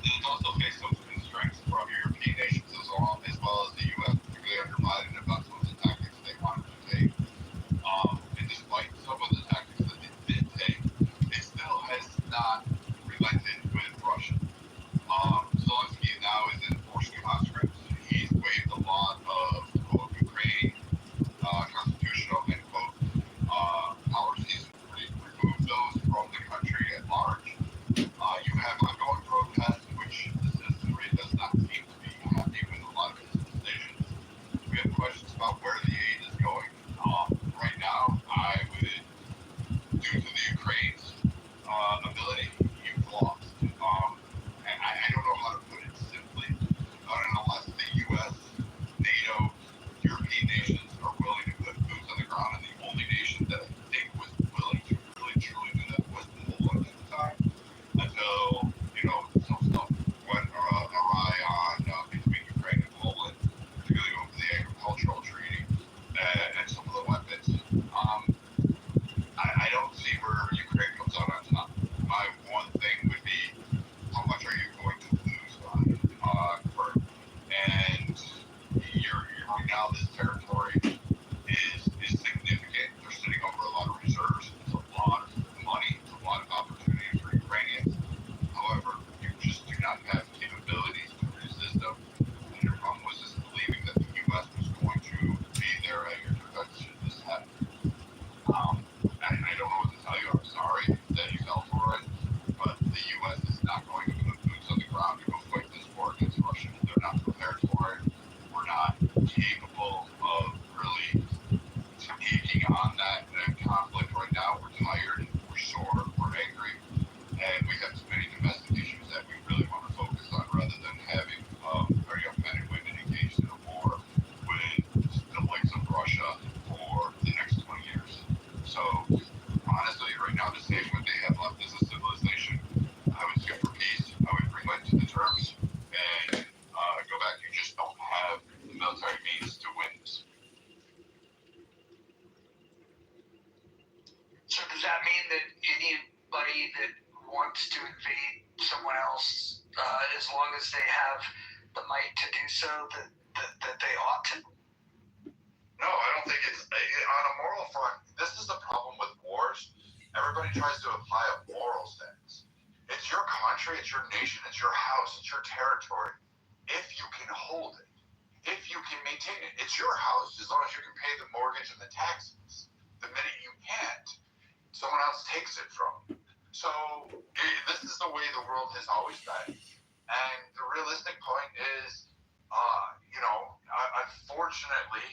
It's also faced some constraints from European nations as well as the U.S., particularly under Biden, about some of the tactics they wanted to take. And despite some of the tactics that they did take, it still has not relented with Russia. Zelensky now is enforcing conscripts. He's waived a lot of, quote, Ukraine constitutional, end quote, powers. He's removed those from the country at large. You have ongoing protests, which the citizenry does not seem to be happy with a lot of his decisions. We have questions about where the aid is going. Right now, I would, due to the Ukraine's ability, you've lost. And I don't know how to put it simply, unless the U.S., NATO, European nations are willing to put boots on the ground, and the only nation that I think was willing to really truly do that was Poland at the time, until some stuff went awry between Ukraine and Poland, particularly over the agricultural treaty and some of the weapons. I don't see where Ukraine comes out on top. My one thing would be, how much are you going to lose on and right now this territory is significant. They're sitting over a lot of reserves. It's a lot of money. It's a lot of opportunity for Ukrainians. However, you just do not have capabilities to resist them. And your problem was just believing that the U.S. was going to be there at your defense should this happen. I don't know what to tell you. I'm sorry that you fell for it, but the U.S. is not going to put boots on the ground to go fight this war against Russia. They're not prepared for it. We're not capable of really taking on that conflict right now. We're tired, we're sore, we're angry, and we have too many domestic issues that we really want to focus on rather than having our young men and women engaged in a war with the likes of Russia for the next 20 years. So, honestly, right now, to save what they have left as a civilization, I would skip for peace. I would relent to the terms and go back. You just don't have the military means to win this. So does that mean that anybody that wants to invade someone else, as long as they have the might to do so, that they ought to? No, I don't think it's on a moral front. This is the problem with wars. Everybody tries to apply a moral stance. It's your country, it's your nation, it's your house, it's your territory. If you can hold it, if you can maintain it, it's your house as long as you can pay the mortgage and the taxes. The minute you can't, someone else takes it from you. So this is the way the world has always been. And the realistic point is, unfortunately,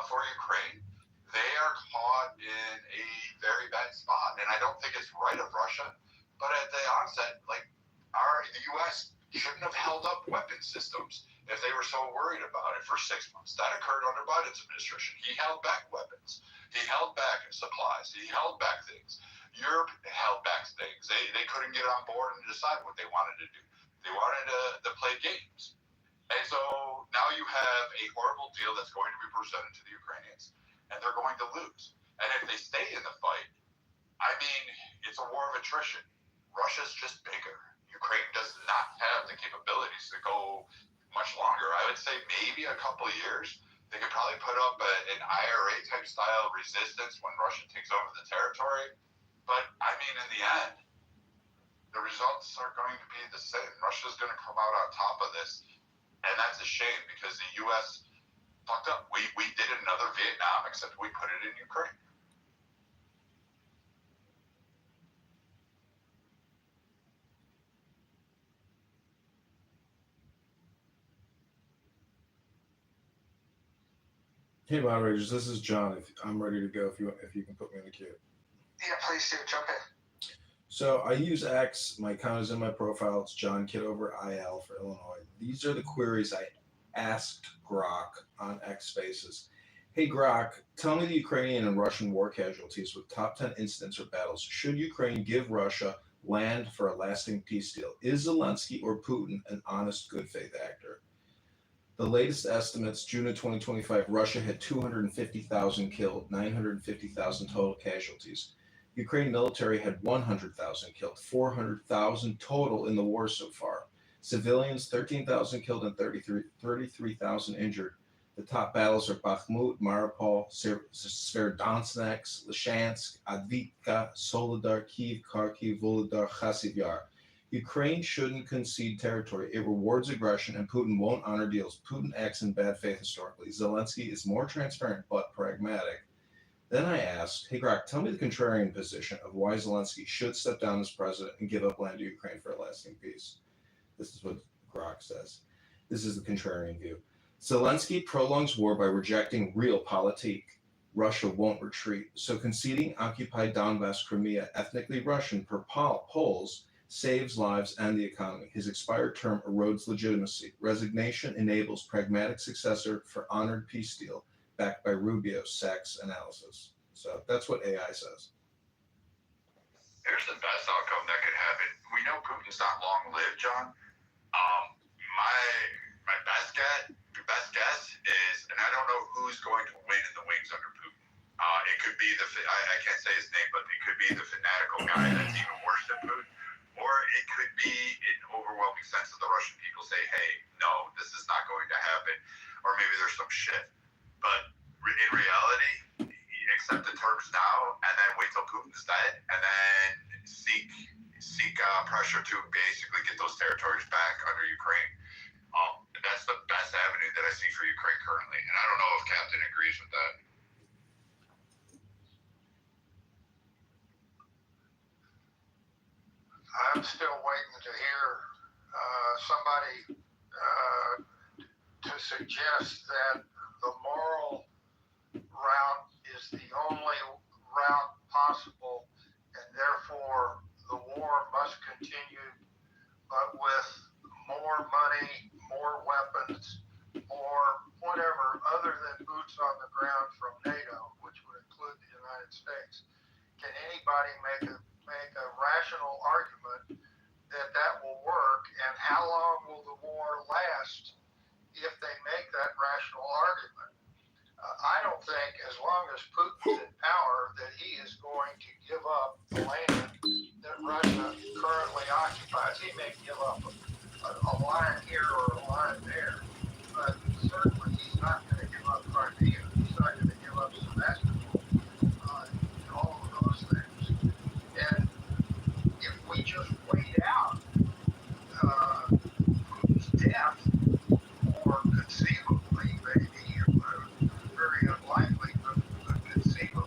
for Ukraine, they are caught in a very bad spot. And I don't think it's right of Russia, but at the onset, the U.S. shouldn't have held up weapon systems if they were so worried about it for 6 months. That occurred under Biden's administration. He held back weapons. He held back supplies. He held back things. Europe held back things. They couldn't get on board and decide what they wanted to do. They wanted to play games. And so now you have a horrible deal that's going to be presented to the Ukrainians, and they're going to lose. And if they stay in the fight, I mean, it's a war of attrition. Russia's just bigger. Ukraine does not have the capabilities to go much longer. I would say maybe a couple of years, They could probably put up an IRA type style resistance when Russia takes over the territory. But I mean, in the end, the results are going to be the same. Russia's going to come out on top of this. And that's a shame because the U.S. fucked up. We did another Vietnam, except we put it in Ukraine. Hey, moderators, this is John. I'm ready to go if you can put me in the queue. Yeah, please do. Jump in. So I use X. My account is in my profile. It's John Kitover IL for Illinois. These are the queries I asked Grok on X Spaces. Hey, Grok, tell me the Ukrainian and Russian war casualties with top 10 incidents or battles. Should Ukraine give Russia land for a lasting peace deal? Is Zelensky or Putin an honest, good faith actor? The latest estimates, June of 2025, Russia had 250,000 killed, 950,000 total casualties. Ukraine military had 100,000 killed, 400,000 total in the war so far. Civilians, 13,000 killed and 33,000 injured. The top battles are Bakhmut, Mariupol, Sverdlovsk, Lysychansk, Avdiivka, Soledar, Kyiv, Kharkiv, Volodar, Kharkiv Yar. Ukraine shouldn't concede territory. It rewards aggression, and Putin won't honor deals. Putin acts in bad faith historically. Zelensky is more transparent but pragmatic. Then I asked, hey, Grok, tell me the contrarian position of why Zelensky should step down as president and give up land to Ukraine for a lasting peace. This is what Grok says. This is the contrarian view. Zelensky prolongs war by rejecting realpolitik. Russia won't retreat. So conceding occupied Donbass, Crimea, ethnically Russian per polls, saves lives and the economy. His expired term erodes legitimacy. Resignation enables pragmatic successor for honored peace deal, backed by Rubio's Sachs analysis. So that's what AI says. Here's the best outcome that could happen. We know Putin's not long-lived, John. My best guess is, and I don't know who's going to win in the wings under Putin. It could be I can't say his name, but it could be the fanatical guy that's even worse than Putin. Or it could be an overwhelming sense of the Russian people say, hey, no, this is not going to happen. Or maybe there's some shit. But in reality, accept the terms now and then wait till Putin's dead and then seek pressure to basically get those territories back under Ukraine. That's the best avenue that I see for Ukraine currently. And I don't know if Captain agrees with that. I'm still waiting to hear somebody to suggest that the moral route is the only route possible, and therefore the war must continue, but with more money, more weapons, more whatever other than boots on the ground from NATO, which would include the United States. Can anybody make a rational argument that will work, and how long will the war last if they make that rational argument? I don't think as long as Putin's in power that he is going to give up the land that Russia currently occupies. He may give up a line here or a line there, but certainly he's not going to give up Crimea. He's not going to give up Sevastopol, all of those things. And if we just wait out Putin's death, or conceivably, maybe, very unlikely, but conceivably,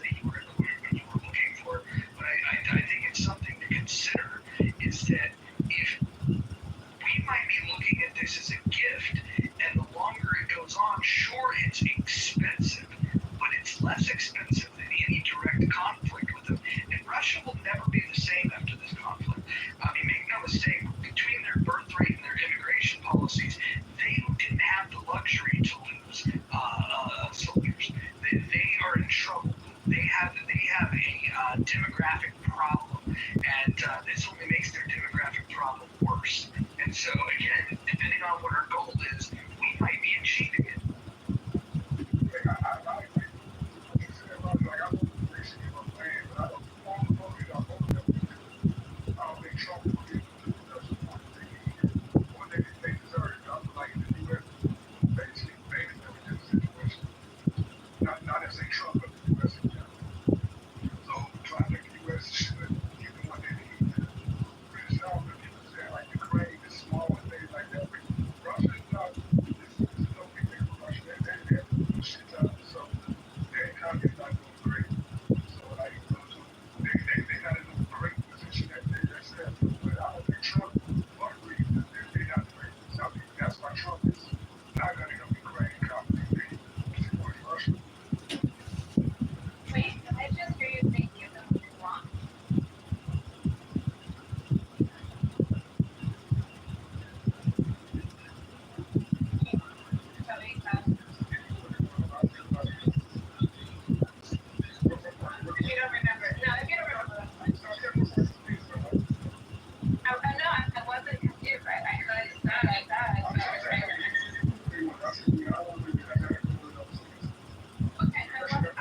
that you were looking for. But I think it's something to consider is that if we might be looking at this as a gift, and the longer it goes on, sure, it's expensive, but it's less expensive than any direct conflict with them. And Russia will never be the same after this conflict. I mean, make no mistake, between their birth rate and their immigration policies, they didn't have the luxury to lose soldiers. They are in trouble. They have a demographic problem, and this only makes their demographic problem worse. And so, again, depending on what our goal is, we might be achieving it. Not as a Trump, but the U.S. in general. So trying to make the U.S. should give them what they need to finish off. And people say like Ukraine is small and things like that, but Russia is not. This is no big thing for Russia. They have to do shit ton. So their economy is not doing great. So like they not in a great position that they said. But I don't think Trump will agree that they're not doing something. That's why Trump is not going to help Ukraine economy. They support Russia. Wait, did I just hear you say give them what they want? Sorry, if you don't remember, no, if you don't remember, that's fine. No, I wasn't confused. I heard that. I thought I was right. Okay, that's okay.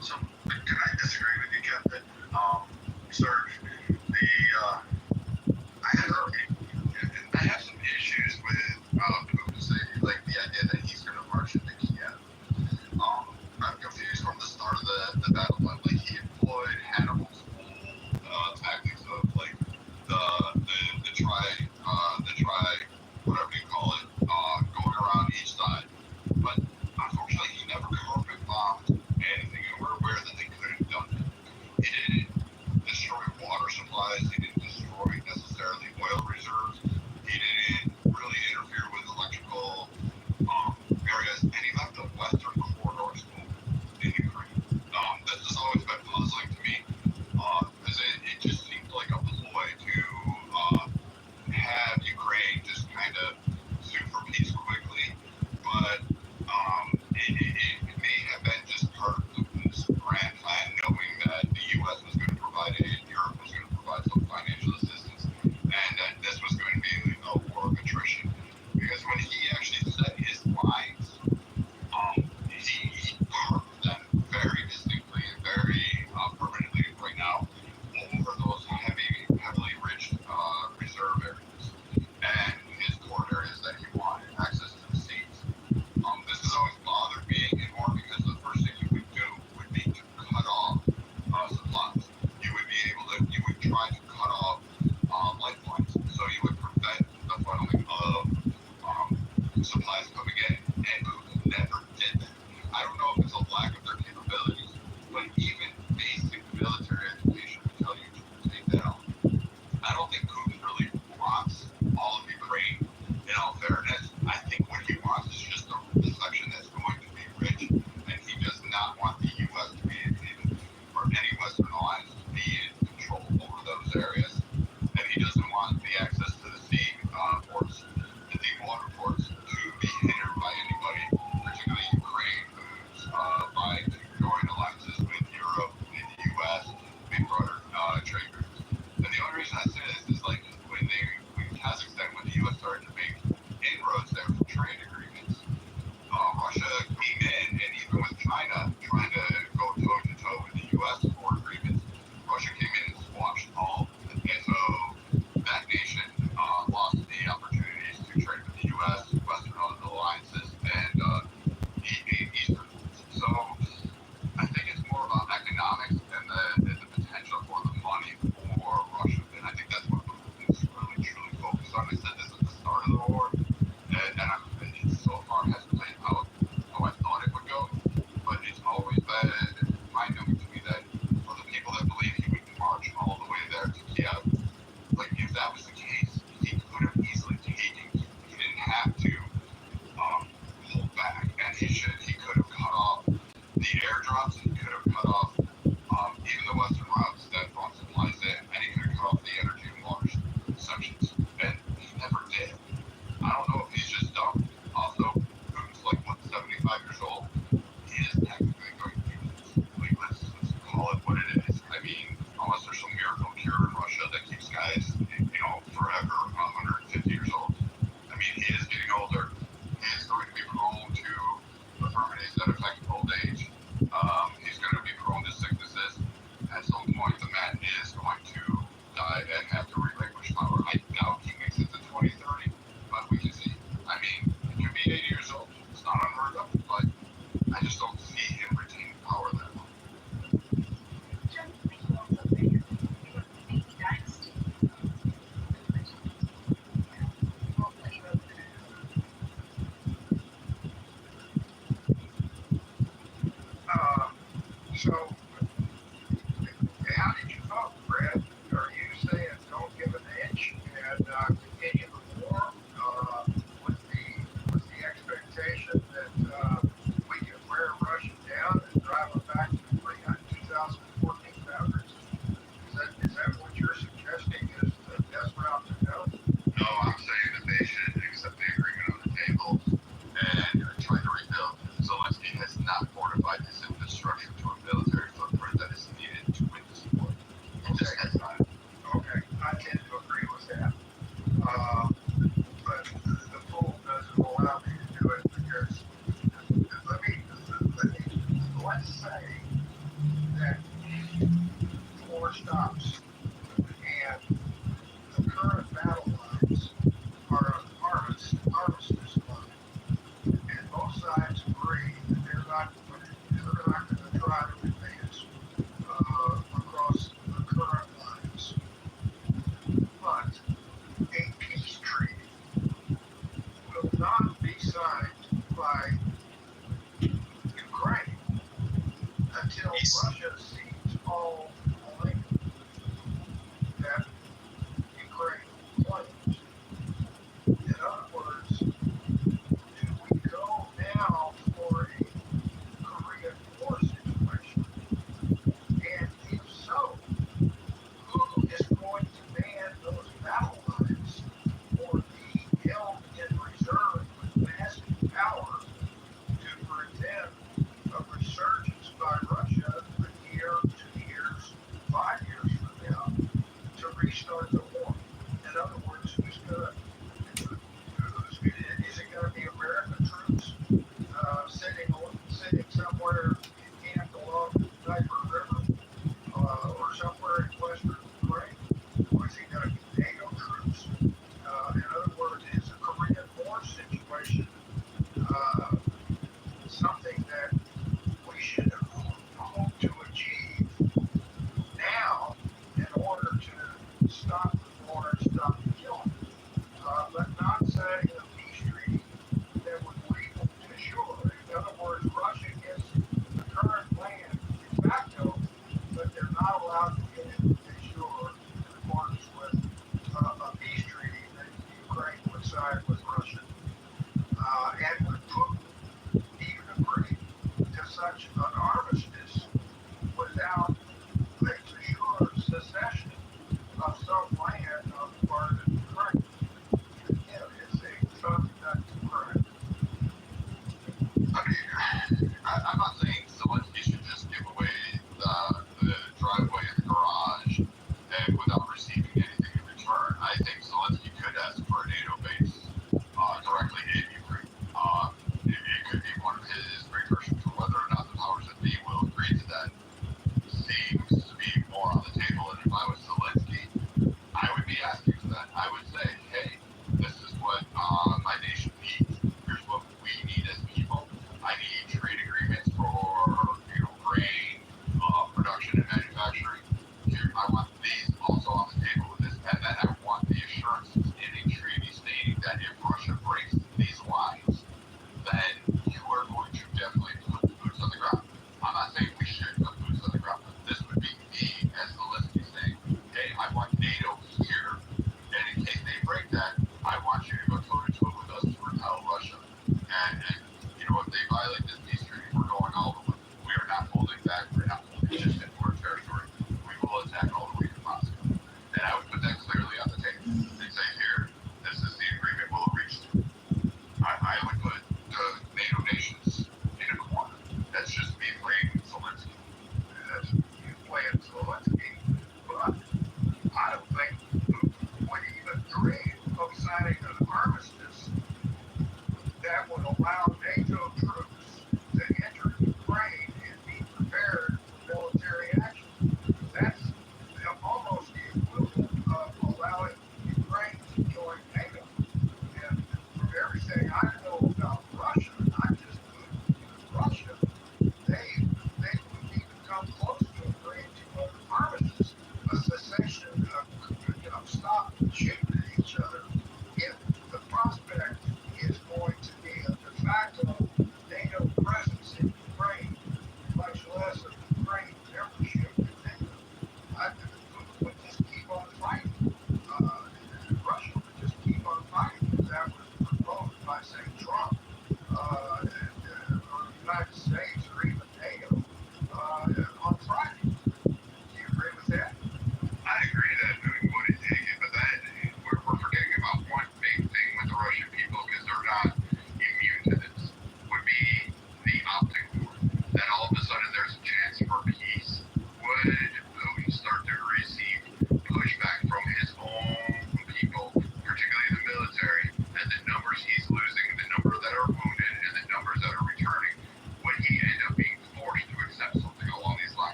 So, can I disagree with you, Captain? Serge, I have some issues with Putin's like the idea that he's going to march into Kiev. I'm confused from the start of the battle. Like he employed Hannibal's whole tactics of like the try whatever you call it, going around each side. But unfortunately, he never carpet bombed anything, and we're aware that they could have done it. He didn't destroy water supplies. He didn't destroy necessarily oil reserves. He didn't really interfere with electrical areas, and he left the western corridors open in Ukraine. This has always been puzzling to me, because it just seemed like a ploy to have Ukraine just kind of sue for peace quickly, he could have cut off the airdrops, and he could have cut off even the western routes that brought supplies in, and he could have cut off the energy and water sections, and he never did. I don't know if he's just dumb. Also, Putin's like, what, 75 years old? He is technically going to do this. Like, let's call it what it is. I mean, unless there's some miracle cure in Russia that keeps guys, forever 150 years old. I mean, he is getting older. He is going to be prone to infirmities that affect old age. He's going to be prone to sicknesses. At some point, the man is going to die and have to relinquish power. I doubt he makes it to 2030, but we can see. I mean, he could be 80 years old. It's not unheard of, but I just don't see him retaining power that long. So, how did you vote, Brad? Are you saying don't give an inch and continue the war with the expectation that we can wear Russia down and drive them back to the 2014 boundaries? Is that what you're suggesting is the best route to go? No, I'm saying that they should accept the agreement on the table and try to rebuild. Zelensky has not fortified his infrastructure to a military footprint that is needed to win this war. He just has not. Okay, I tend to agree with that. But the pool doesn't allow me to do it because let's say that war stops and the current battle lines are an armistice line, and both sides agree that they're not going to try to advance across the current lines. But a peace treaty will not be signed by Ukraine until Russia cedes all land that Ukraine claims. In other words, do we go now for a Korean War situation? And if so, who is going to man those battle lines or be held in reserve with massive power to prevent a resurgence by Russia a year, 2 years, 5 years from now to restart the war? In other words, is it going to be American troops sitting somewhere in camp along the Kitover River or somewhere in western Ukraine? Or is it going to be NATO troops? In other words, is a Korean War situation something that we should hope to achieve now in order to stop the war and stop the killing? But not setting a peace treaty that would lead them to shore. In other words, Russia gets the current land de facto, but they're not allowed to get into the shore in accordance with a peace treaty that Ukraine would sign with Russia. And would Putin even agree to such an armistice without the sure secession of some land on the part of Ukraine? Again, it's a tough nut to crack. I mean, I'm not saying Zelensky should just give away the driveway and the garage and without receiving anything in return. I think Zelensky could ask for a NATO base directly in Ukraine. It could be one of his precursors for whether or not the powers that be will agree to that. Seems to be more on the table. And if I was Zelensky, I would be asking for that. I would say, hey, this is what my nation needs. Here's what we need as people. I need trade agreements for grain, production and manufacturing. Here, I want these also on the table with this, and then I want the assurances in a treaty stating that if Russia breaks these lines, then you are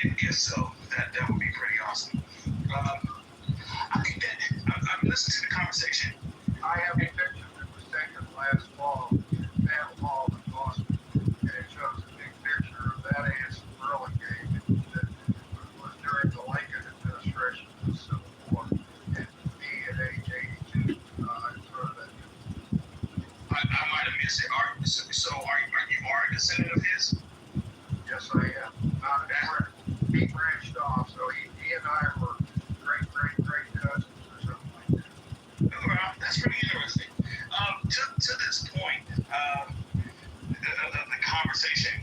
If so, that would be pretty awesome. I think that I'm listening to the conversation. I have a picture that was taken last fall in Van Hall in Boston, and it shows a big picture of that ants growing game that was during the Lincoln administration of the Civil War, and me at age 82, I throw that. I might have missed it. So are you a descendant of his? Yes, I am. Not a friend. He branched off, so he and I were great cousins or something like that. Well, that's pretty interesting. To this point of the conversation,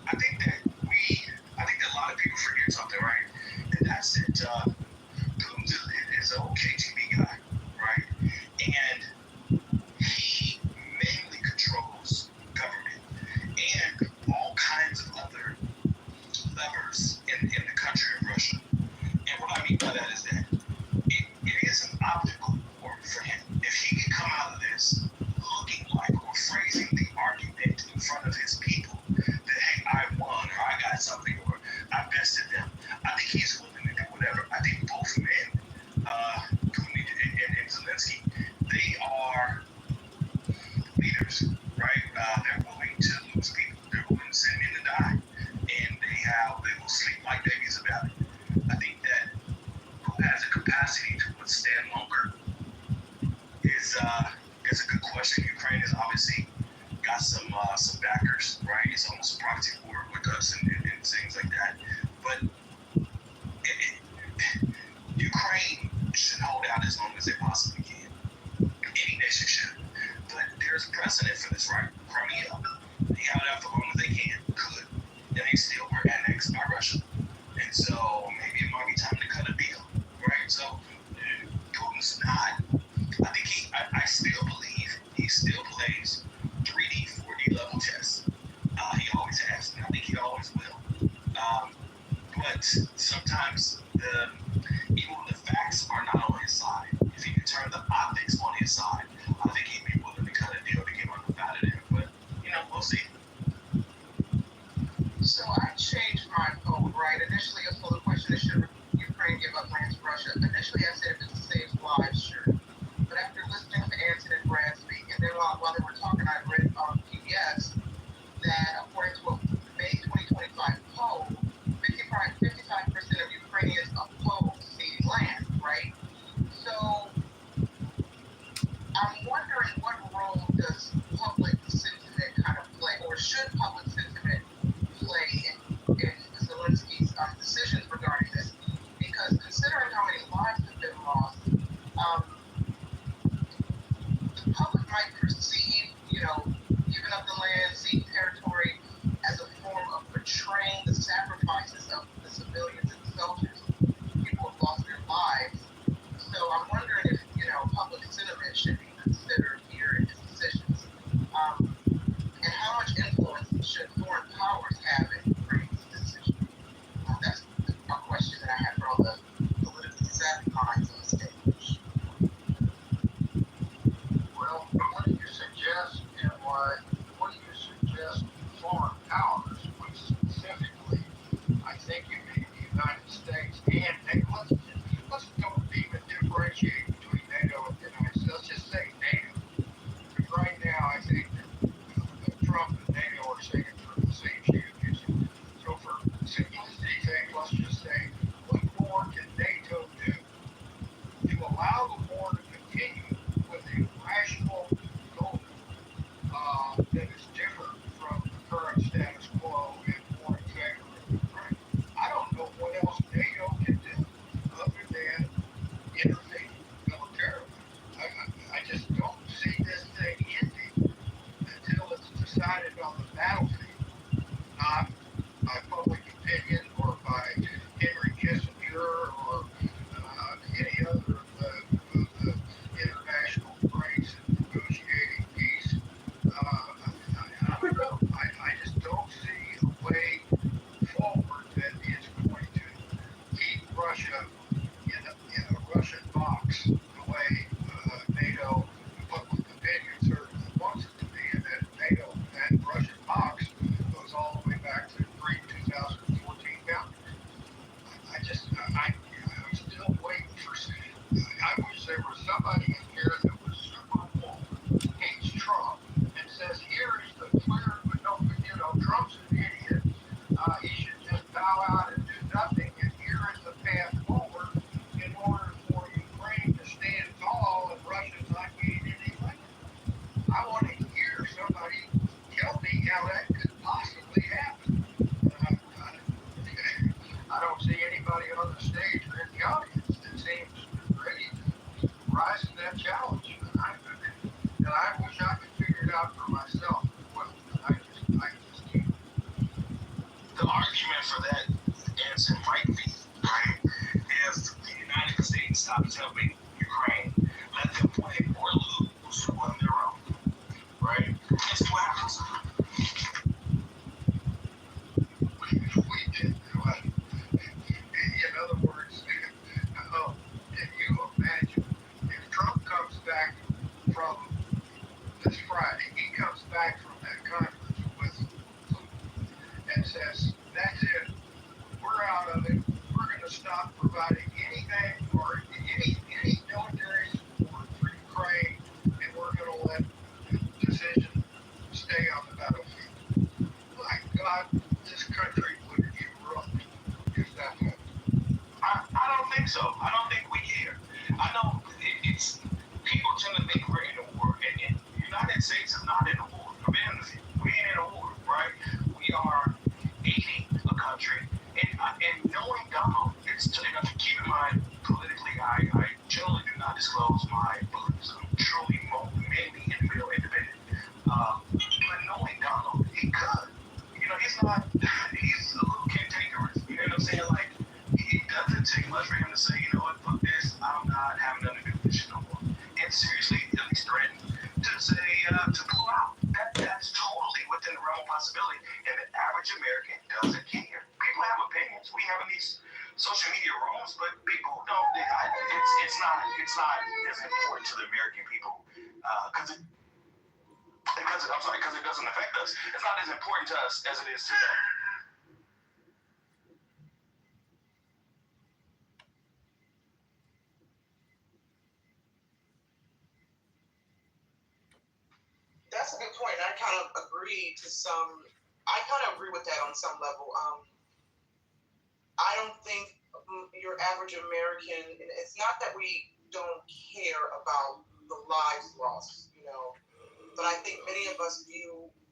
I think that a lot of people forget something, right? And that's that Putin is an okay TV guy, right? And he mainly controls government and all kinds of other levers in the country of Russia. And what I mean by that is that it is an obstacle for him. If he can come out of this looking like or phrasing the argument in front of his people that, hey, I won or I got something or I bested them, I think he's willing to do whatever. I think both men, Putin and Zelensky, they are leaders, right? They're willing to lose people. They're willing to send men to die. And they will sleep like babies about it. I think that who has a capacity to withstand longer is a good question. Ukraine has obviously got some backers, right? It's almost a proxy war with us and things like that. But Ukraine should hold out as long as they possibly can. Any nation should. But there's a precedent for this, right? Crimea, they held out for as long as they could, and they still were annexed by Russia. And so maybe it might be time to cut a deal, right? So Putin's not. I still believe he still plays 3D, 4D level chess. He always has, and I think he always will. But sometimes even when the facts are not on his side, if he can turn the optics on his side, I think he'd be willing to cut a deal to get him out of there. But we'll see. So I changed my vote, right? Initially, so the question is, should Ukraine give up lands to Russia? Initially, I said if it saves lives, sure. But after listening to Anson and Brad speak, and then while they were talking, I read on PBS that according to a May 2025 poll, 55% of Ukrainians oppose ceding land, right? So I'm wondering what role does public sentiment kind of play, or should public sentiment play in Zelensky's decisions regarding this? Because considering how many lives have been lost, the public might perceive, giving up the land, ceding territory as a form of portraying the sacrifices of the civilians and the soldiers. People have lost their lives. So I'm wondering if, public sentiment should be considered here in his decisions. And how much influence should foreign powers have in Ukraine's decision? That's a question that I have for all the politically savvy minds on the stage. Well, what do you suggest, and why? What do you suggest foreign powers, which specifically, I think it may be the United States and let's don't even differentiate between NATO and the United States. Let's just say NATO. Because right now, I think that Trump and NATO are singing from the same sheet of music. So for simplicity's sake, let's just say, what more can NATO do to allow the war to continue with a rational goal that is different from the current status quo and more executive of Ukraine? I don't know what else NATO can do other than intervene militarily. I just don't see this thing ending until it's decided on the battlefield, not by public opinion or by Henry Kissinger or any other of the international greats in negotiating peace. I don't know. I just don't see a way forward that is going to keep Russia in a Russian box the way NATO public opinion certainly wants it to be, and that NATO, that Russian box goes all the way back to pre-2014 bow out and do nothing, and here is the path forward in order for Ukraine to stand tall and Russia's not gaining any land. I want to hear somebody tell me how that could possibly happen. I don't see anybody on the stage or in the audience that seems ready to rise to that challenge. And I wish I could figure it out for myself as well. I just can't. The argument for that answer might be, right, if the United States stops helping Ukraine, let them win or lose on their own, right? Guess what happens? We did what? In other words, can you imagine if Trump comes back from this Friday, he comes back from that conference with and says, that's it, we're out of it, we're going to stop providing anything or any military support for Ukraine, and we're going to let the decision stay on the battlefield. My God, this country would erupt if that happened. I don't think so. I don't think we care. I know it's people tend to think we're in a war, and the United States is not in a war. We ain't in a war, right? We are aiding a country, and knowing Donald, it's keep in mind politically, I generally do not disclose my beliefs. I'm truly mainly in the middle independent. But knowing Donald, he could. He's a little cantankerous. You know what I'm saying? Like, it doesn't take much for him to say, you know what, fuck this, I'm not having nothing to do with this shit no more. And seriously, at least threaten to say, to pull out. That's totally within the realm of possibility. And the average American doesn't care. People have opinions. We have in these social media rooms, but people don't. It's not as important to the American people because it doesn't affect us. It's not as important to us as it is to them. That's a good point. I kind of agree with that on some level. I don't think your average American, and it's not that we don't care about the lives lost, but I think many of us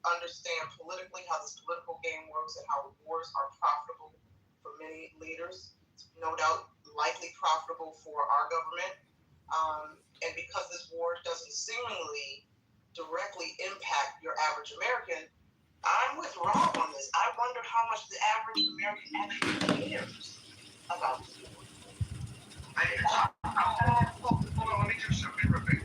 understand politically how this political game works and how wars are profitable for many leaders. No doubt, likely profitable for our government. And because this war doesn't seemingly directly impact your average American, I'm with Rob on this. I wonder how much the average American actually cares about this war. Hold on, let me just jump in real quick.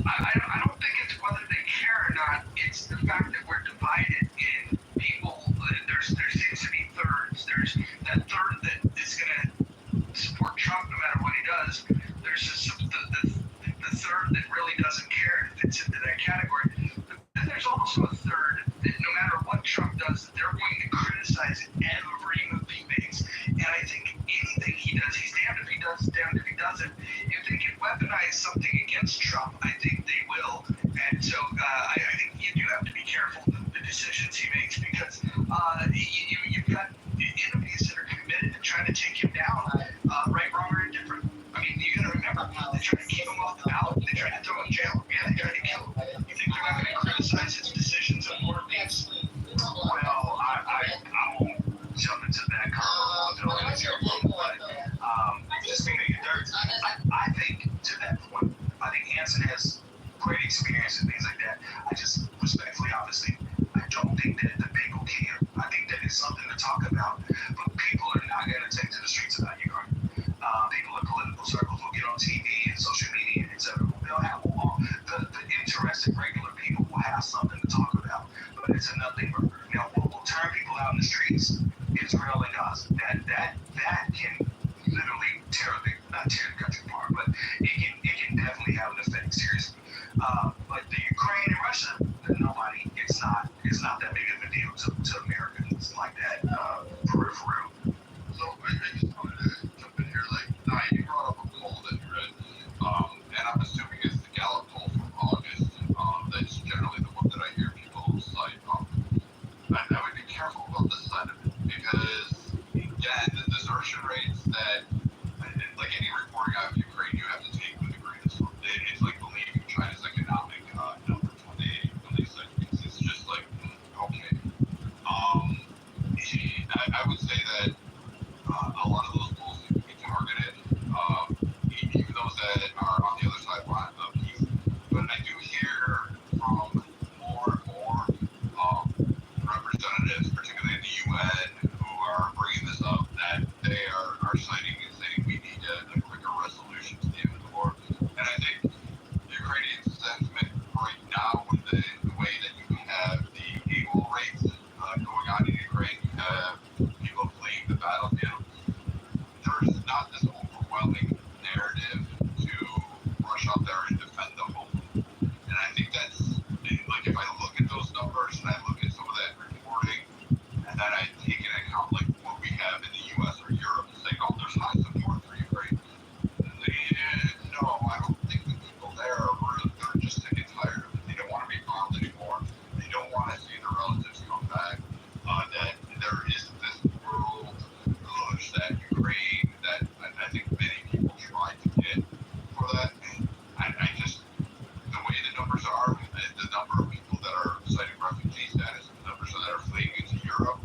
I don't think it's whether they care or not. It's the fact that we're divided in people. There seems to be thirds. There's that third that is going to support Trump no matter what he does. There's the third that really doesn't care and fits into that category. But then there's also a third that no matter what Trump does, that they're going to criticize every move he makes. And I think anything he does, he's damned if he does, damned if he doesn't. If they can weaponize something against Trump, I think they will. And so I think you do have to be careful the decisions he makes because you've got enemies that are committed to trying to take him down, right, wrong, or indifferent. I mean, you got to remember, they tried to keep him off the ballot. They tried to throw him in jail. Yeah, they tried to kill him. You think they're not going to criticize his decisions on more things? Well, I won't jump into that convo, but just being a dirt. I think, to that point, I think Hanson has great experience and things like that. I just respectfully, obviously, I don't think that the people care. I think that it's something to talk about, but people are not going to take to the streets about Ukraine. People in political circles will get on TV and social media, etc. They'll have the interested regular people will have something to talk about, but it's a nothing burger. Now, what will turn people out in the streets? Israel and Gaza. That can literally not tear the country apart, but it can definitely have an effect seriously. But the Ukraine and Russia, it's not that big of a deal to Americans like that, for real. So I just wanted to jump in here. You brought up a poll that you read, and I'm assuming it's the Gallup poll from August. That's generally the one that I hear people cite. I would be careful about the sentiment because again, the desertion rates that, like any reporting out of Ukraine, you have to take with a grain of salt. It's like believing China's economic numbers when they said things. It's just like, okay. I would say that a lot of those bulls need to be targeted, even those that are on the other side of peace. But I do hear from more and more representatives, particularly in the UN, who are bringing this up, that they are citing and saying we need a quicker resolution to the end of the war. And I think Ukrainian sentiment right now, with the way that you have the AWOL rates going on in Ukraine, you have people fleeing the battlefield. There's not this overwhelming narrative to rush out there and defend the home. And I think that's, like, if I look at those numbers and I look at some of that reporting, and then I take into account, like, what we have in the US or Europe, saying, oh, there's high support for Ukraine. No, I don't think the people there are really, they're just sick and tired of it. They don't want to be bombed anymore. They don't want to see their relatives come back. That there is this world push that Ukraine, that I think many people try to get for that. I just, the way the numbers are, the number of people that are citing refugee status, the numbers that are fleeing into Europe,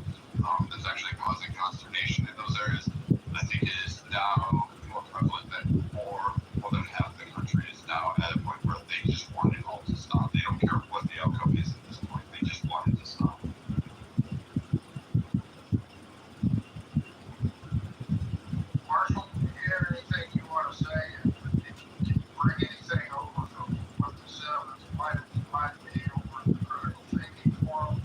that's actually causing consternation in those areas, I think is now more prevalent than more than half the country is now at a point where they just want it all to stop. They don't care what the outcome is at this point. They just want it to stop. Marshall, do you have anything you want to say? Did you bring anything over from what the settlements might be over the critical thinking forum?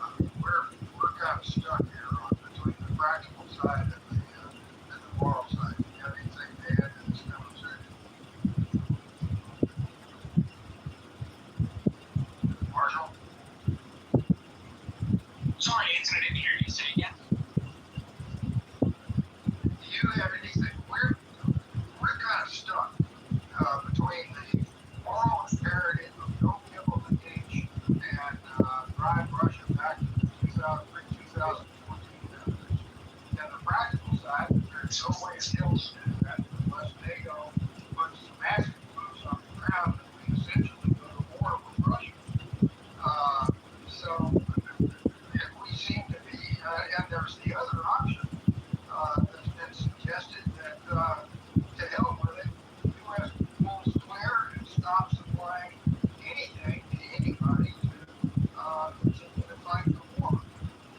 I mean, we're kind of stuck here between the practical side and the moral side. Do you have anything to add to this conversation? Marshall? Sorry, Anson, I didn't hear you say again. Do you have anything? We're kind of stuck between the moral imperative of no implementation and drive Russia back to 2014 and the practical side. There's no way of dealing with that unless NATO puts some massive boots on the ground and we essentially go to war with Russia. So if we seem to be, and there's the other option that's been suggested that to hell with it, the U.S. pulls clear and stops supplying anything to anybody to continue to fight the war.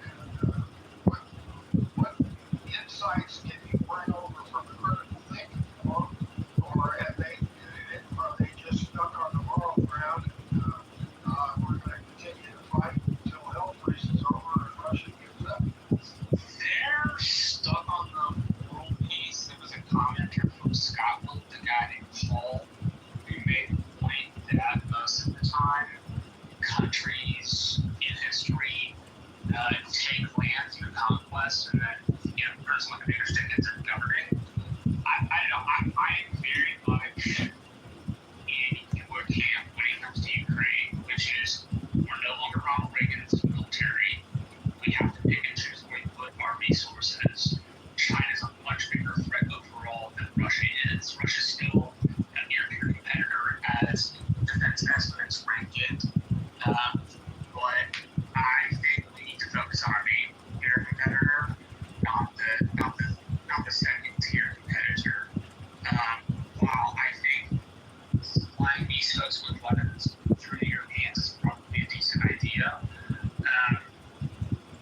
And what insights can you bring over from the critical thinking forum, or are they just stuck on the moral ground and we're going to continue to fight until hell freezes over and Russia gives up? They're stuck on the world piece. There was a commenter from Scotland, a guy named Paul, who made the point that most of the time countries in history take land through conquest and then, the person with the bigger stick ends up governing. I am very much in your camp when it comes to Ukraine, which is we're no longer Ronald Reagan's military. We have to pick and choose where we put our resources. China's a much bigger threat overall than Russia is. Russia's still a near-peer competitor as defense estimates rank it. But I think we need to focus on our main peer competitor, not the second-tier competitor. While I think supplying these folks with weapons through the Europeans is probably a decent idea,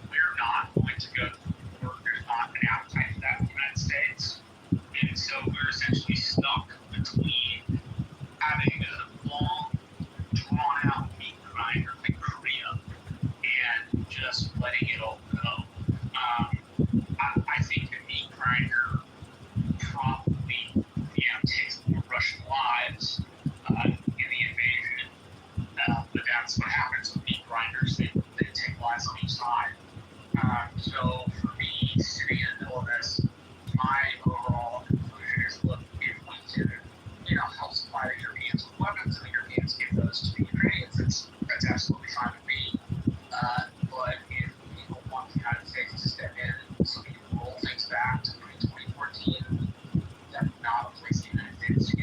we're not going to go to war. There's not an appetite for that in the United States. And so we're essentially stuck between having a long, drawn-out meat grinder like Korea and just letting it all go. I think the meat grinder probably, takes more Russian lives in the invasion. But that's what happens with meat grinders. They take lives on each side. So for me, sitting in the middle of this, my overall conclusion is, look, if we can, help supply the Europeans with weapons and the Europeans give those to the Ukrainians, that's absolutely fine with me. But if people want the United States to step in so we can roll things back it's